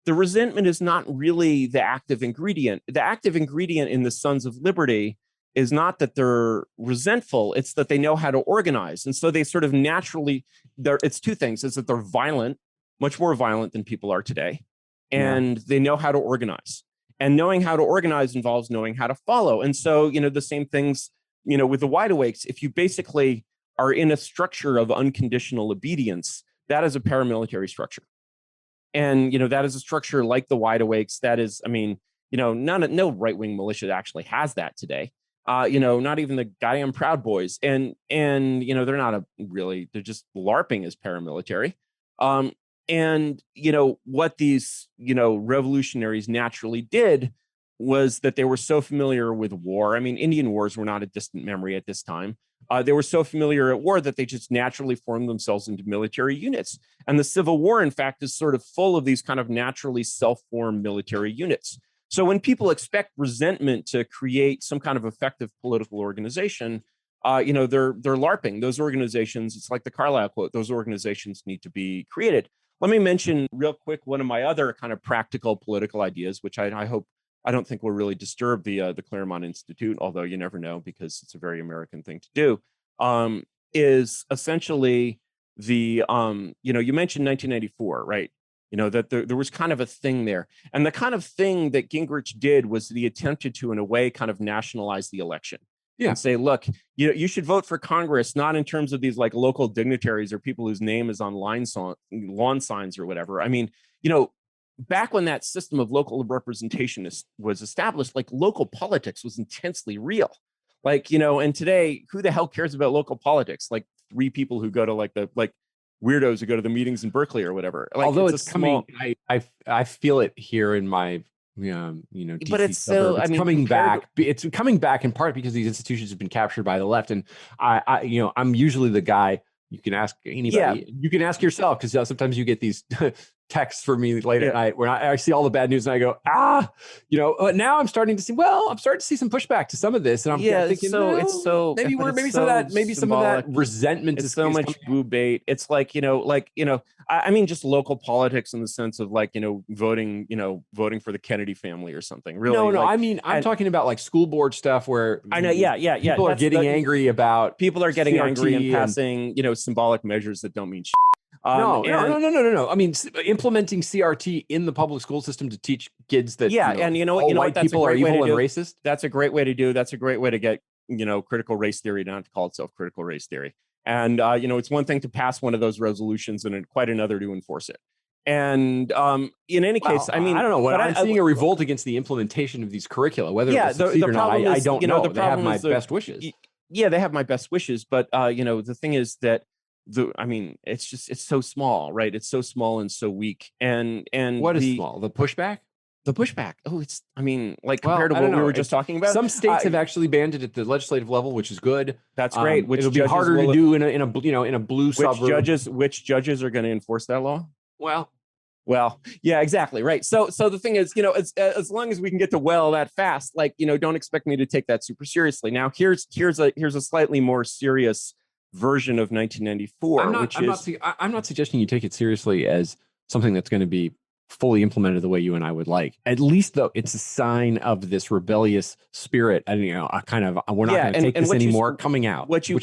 The resentment is not really the active ingredient. The active ingredient in the Sons of Liberty is not that they're resentful, it's that they know how to organize. And so they sort of naturally, it's two things. It's that they're violent, much more violent than people are today. And they know how to organize. And knowing how to organize involves knowing how to follow. And so, the same things, with the wide awakes, if you basically are in a structure of unconditional obedience, that is a paramilitary structure. And, that is a structure like the wide awakes. That is, no right-wing militia actually has that today. Not even the goddamn Proud Boys. And they're not they're just LARPing as paramilitary. What these, revolutionaries naturally did was that they were so familiar with war. Indian wars were not a distant memory at this time. They were so familiar at war that they just naturally formed themselves into military units. And the Civil War, in fact, is sort of full of these kind of naturally self-formed military units. So when people expect resentment to create some kind of effective political organization, they're LARPing. Those organizations, it's like the Carlyle quote, those organizations need to be created. Let me mention real quick one of my other kind of practical political ideas, which I don't think will really disturb the Claremont Institute, although you never know because it's a very American thing to do, is essentially the, you mentioned 1994, right? That there was kind of a thing there. And the kind of thing that Gingrich did was that he attempted to, in a way, kind of nationalize the election. Yeah. and say, look, you should vote for Congress, not in terms of these like local dignitaries or people whose name is on lawn signs or whatever. I mean, back when that system of local representation was established, like local politics was intensely real. Like, and today, who the hell cares about local politics? Like 3 people who go to like weirdos who go to the meetings in Berkeley or whatever. Like, although it's coming, I feel it here in my DC but it's suburb. so, It's coming back. It's coming back in part because these institutions have been captured by the left, and I'm usually the guy you can ask anybody. Yeah. You can ask yourself, because sometimes you get these texts from me late at night where I see all the bad news and I go, but now I'm starting to see some pushback to some of this, and I'm thinking, maybe some of that resentment is is so much boo bait. It's like, I mean, just local politics in the sense of like, voting for the Kennedy family or something. Really? No. Like, I mean, I'm talking about like school board stuff where I know. Yeah. People are getting angry about people are getting CRT angry and passing, symbolic measures that don't mean shit. No. I mean, implementing CRT in the public school system to teach kids that and white people are evil and racist. That's a great way to do. That's a great way to get critical race theory not to call itself critical race theory. And it's one thing to pass one of those resolutions, and quite another to enforce it. And in any case, I mean, I don't know. I'm seeing a revolt against the implementation of these curricula, whether it's succeed or not. I don't know. They have my best wishes. Yeah, they have my best wishes. But the thing is that it's so small, right? It's so small and so weak. And what is small? The pushback? The pushback. Oh, compared to what we were just talking about. Some states have actually banned it at the legislative level, which is good. That's great. Which it'll be harder to do in a blue suburb. Which judges are going to enforce that law? Well, yeah, exactly. Right. So the thing is, as long as we can get to that fast, don't expect me to take that super seriously. Now, here's a slightly more serious version of 1994. I'm not suggesting you take it seriously as something that's going to be fully implemented the way you and I would like. At least, though, it's a sign of this rebellious spirit, and we're not going to take this anymore. Coming out, which you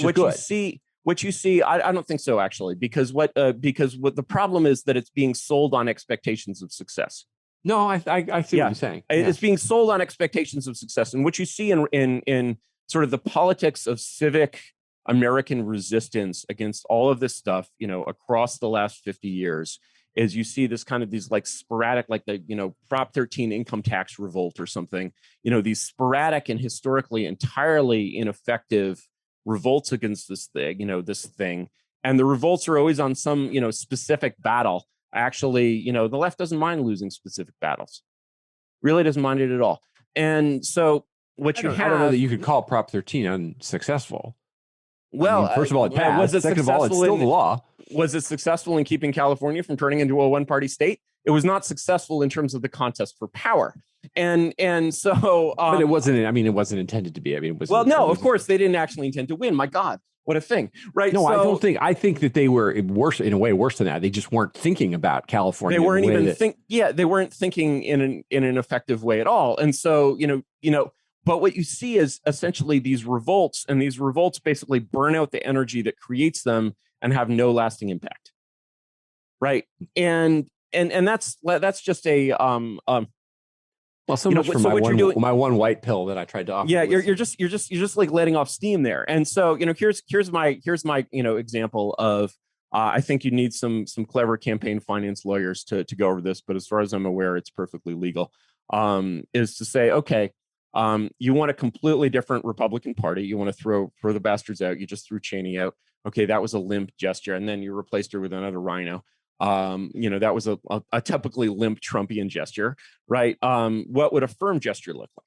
see, I don't think so, actually, because what the problem is that it's being sold on expectations of success. No, I see what you're saying. It's being sold on expectations of success, and what you see in sort of the politics of civic American resistance against all of this stuff, across the last 50 years, is you see this kind of these like sporadic, like the Prop 13 income tax revolt or something, these sporadic and historically entirely ineffective revolts against this thing, and the revolts are always on some specific battle. Actually, the left doesn't mind losing specific battles, really doesn't mind it at all. And so I don't know that you could call Prop 13 unsuccessful. Well, first of all, it passed. Second of all, it's still the law. Was it successful in keeping California from turning into a one-party state? It was not successful in terms of the contest for power. And so, but it wasn't. I mean, it wasn't intended to be. I mean, it was. Well, no, of course they didn't actually intend to win. My God, what a thing, right? No, I don't think. I think that they were worse in a way, worse than that. They just weren't thinking about California. They weren't even they weren't thinking in an effective way at all. And so, But what you see is essentially these revolts, and these revolts basically burn out the energy that creates them and have no lasting impact, right? And that's just a well, so much for my one white pill that I tried to offer. Yeah, you're just like letting off steam there. And so here's my example of I think you need some clever campaign finance lawyers to go over this, but as far as I'm aware, it's perfectly legal. Is to say, okay. You want a completely different Republican Party. You want to throw the bastards out. You just threw Cheney out. Okay, that was a limp gesture, and then you replaced her with another rhino. That was a typically limp Trumpian gesture, right? What would a firm gesture look like?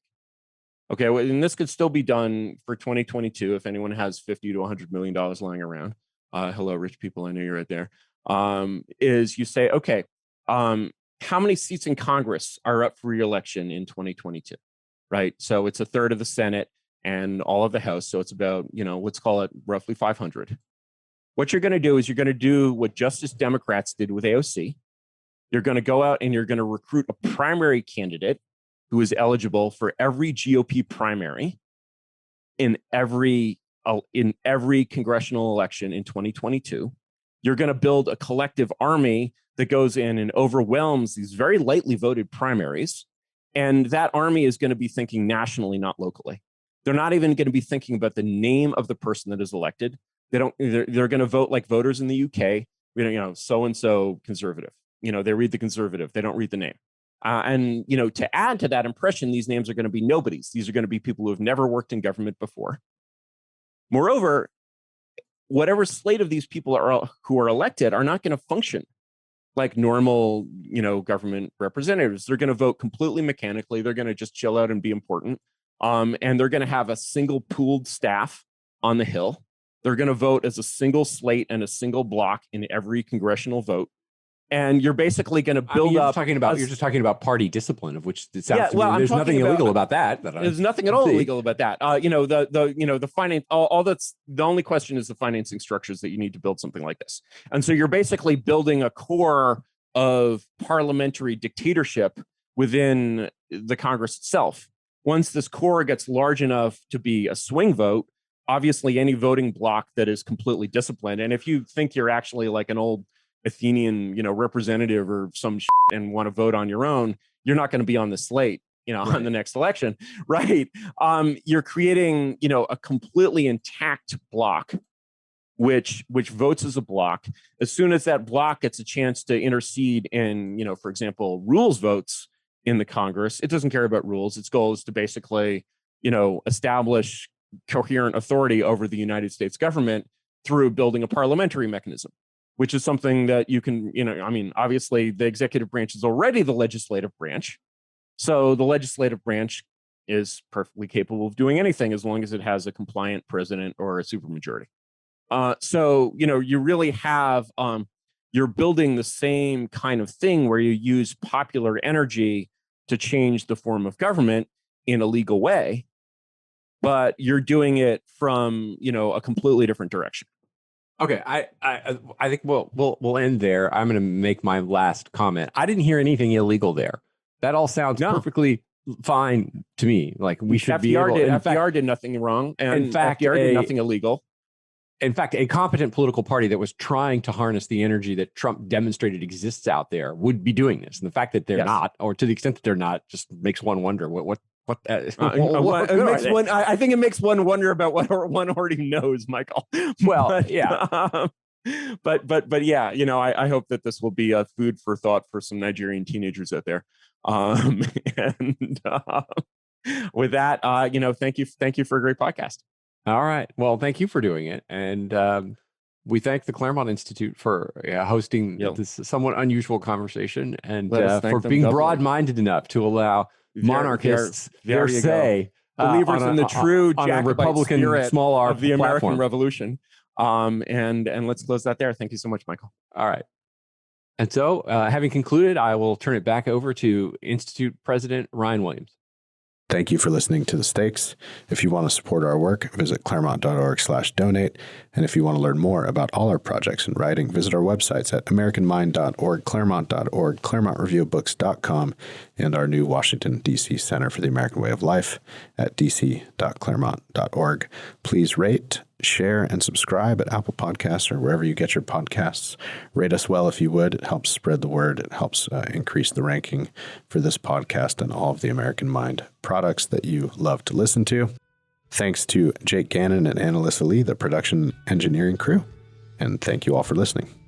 Okay, well, and this could still be done for 2022 if anyone has $50 to $100 million lying around. Hello, rich people. I know you're right there. Is you say, okay, how many seats in Congress are up for re-election in 2022? Right. So it's a third of the Senate and all of the House. So it's about, let's call it roughly 500. What you're going to do is you're going to do what Justice Democrats did with AOC. You're going to go out and you're going to recruit a primary candidate who is eligible for every GOP primary in every congressional election in 2022. You're going to build a collective army that goes in and overwhelms these very lightly voted primaries. And that army is going to be thinking nationally, not locally. They're not even going to be thinking about the name of the person that is elected. They're going to vote like voters in the UK, so-and-so conservative. They read the conservative. They don't read the name. And to add to that impression, these names are going to be nobodies. These are going to be people who have never worked in government before. Moreover, whatever slate of these people who are elected are not going to function like normal, government representatives. They're going to vote completely mechanically. They're going to just chill out and be important. And they're going to have a single pooled staff on the Hill. They're going to vote as a single slate and a single block in every congressional vote. And you're basically going to build up. You're just talking about party discipline, of which it sounds to me there's nothing illegal about that. There's nothing at all illegal about that. The finance. All that's the only question is the financing structures that you need to build something like this. And so you're basically building a core of parliamentary dictatorship within the Congress itself. Once this core gets large enough to be a swing vote, obviously any voting block that is completely disciplined, and if you think you're actually like an old Athenian, representative or some shit and want to vote on your own, you're not going to be on the slate, right, on the next election, right? You're creating, a completely intact block, which votes as a block. As soon as that block gets a chance to intercede in, for example, rules votes in the Congress, it doesn't care about rules. Its goal is to basically, establish coherent authority over the United States government through building a parliamentary mechanism, which is something that you can, obviously the executive branch is already the legislative branch. So the legislative branch is perfectly capable of doing anything as long as it has a compliant president or a supermajority. So, you really have, you're building the same kind of thing where you use popular energy to change the form of government in a legal way, but you're doing it from, a completely different direction. Okay, I think we'll end there. I'm going to make my last comment. I didn't hear anything illegal there. That all sounds perfectly fine to me. Like we should be able. FDR did nothing wrong, and in fact, FDR did nothing illegal. In fact, a competent political party that was trying to harness the energy that Trump demonstrated exists out there would be doing this. And the fact that they're not, or to the extent that they're not, just makes one wonder what. I think it makes one wonder about what one already knows, Michael. Well, but, yeah, but yeah, I hope that this will be a food for thought for some Nigerian teenagers out there. With that, thank you for a great podcast. All right. Well, thank you for doing it. And we thank the Claremont Institute for hosting this somewhat unusual conversation and for being broad-minded enough to allow monarchists their say. Believers in the true Jacobite Republican spirit small R of the platform. American Revolution. And let's close that there. Thank you so much, Michael. All right. And so, having concluded, I will turn it back over to Institute President Ryan Williams. Thank you for listening to The Stakes. If you want to support our work, visit claremont.org/donate. And if you want to learn more about all our projects and writing, visit our websites at americanmind.org, claremont.org, clermontreviewbooks.com, and our new Washington, D.C. Center for the American Way of Life at dc.claremont.org. Please rate, share, and subscribe at Apple Podcasts or wherever you get your podcasts. Rate us well if you would. It helps spread the word. It helps increase the ranking for this podcast and all of the American Mind products that you love to listen to. Thanks to Jake Gannon and Annalisa Lee, the production engineering crew. And thank you all for listening.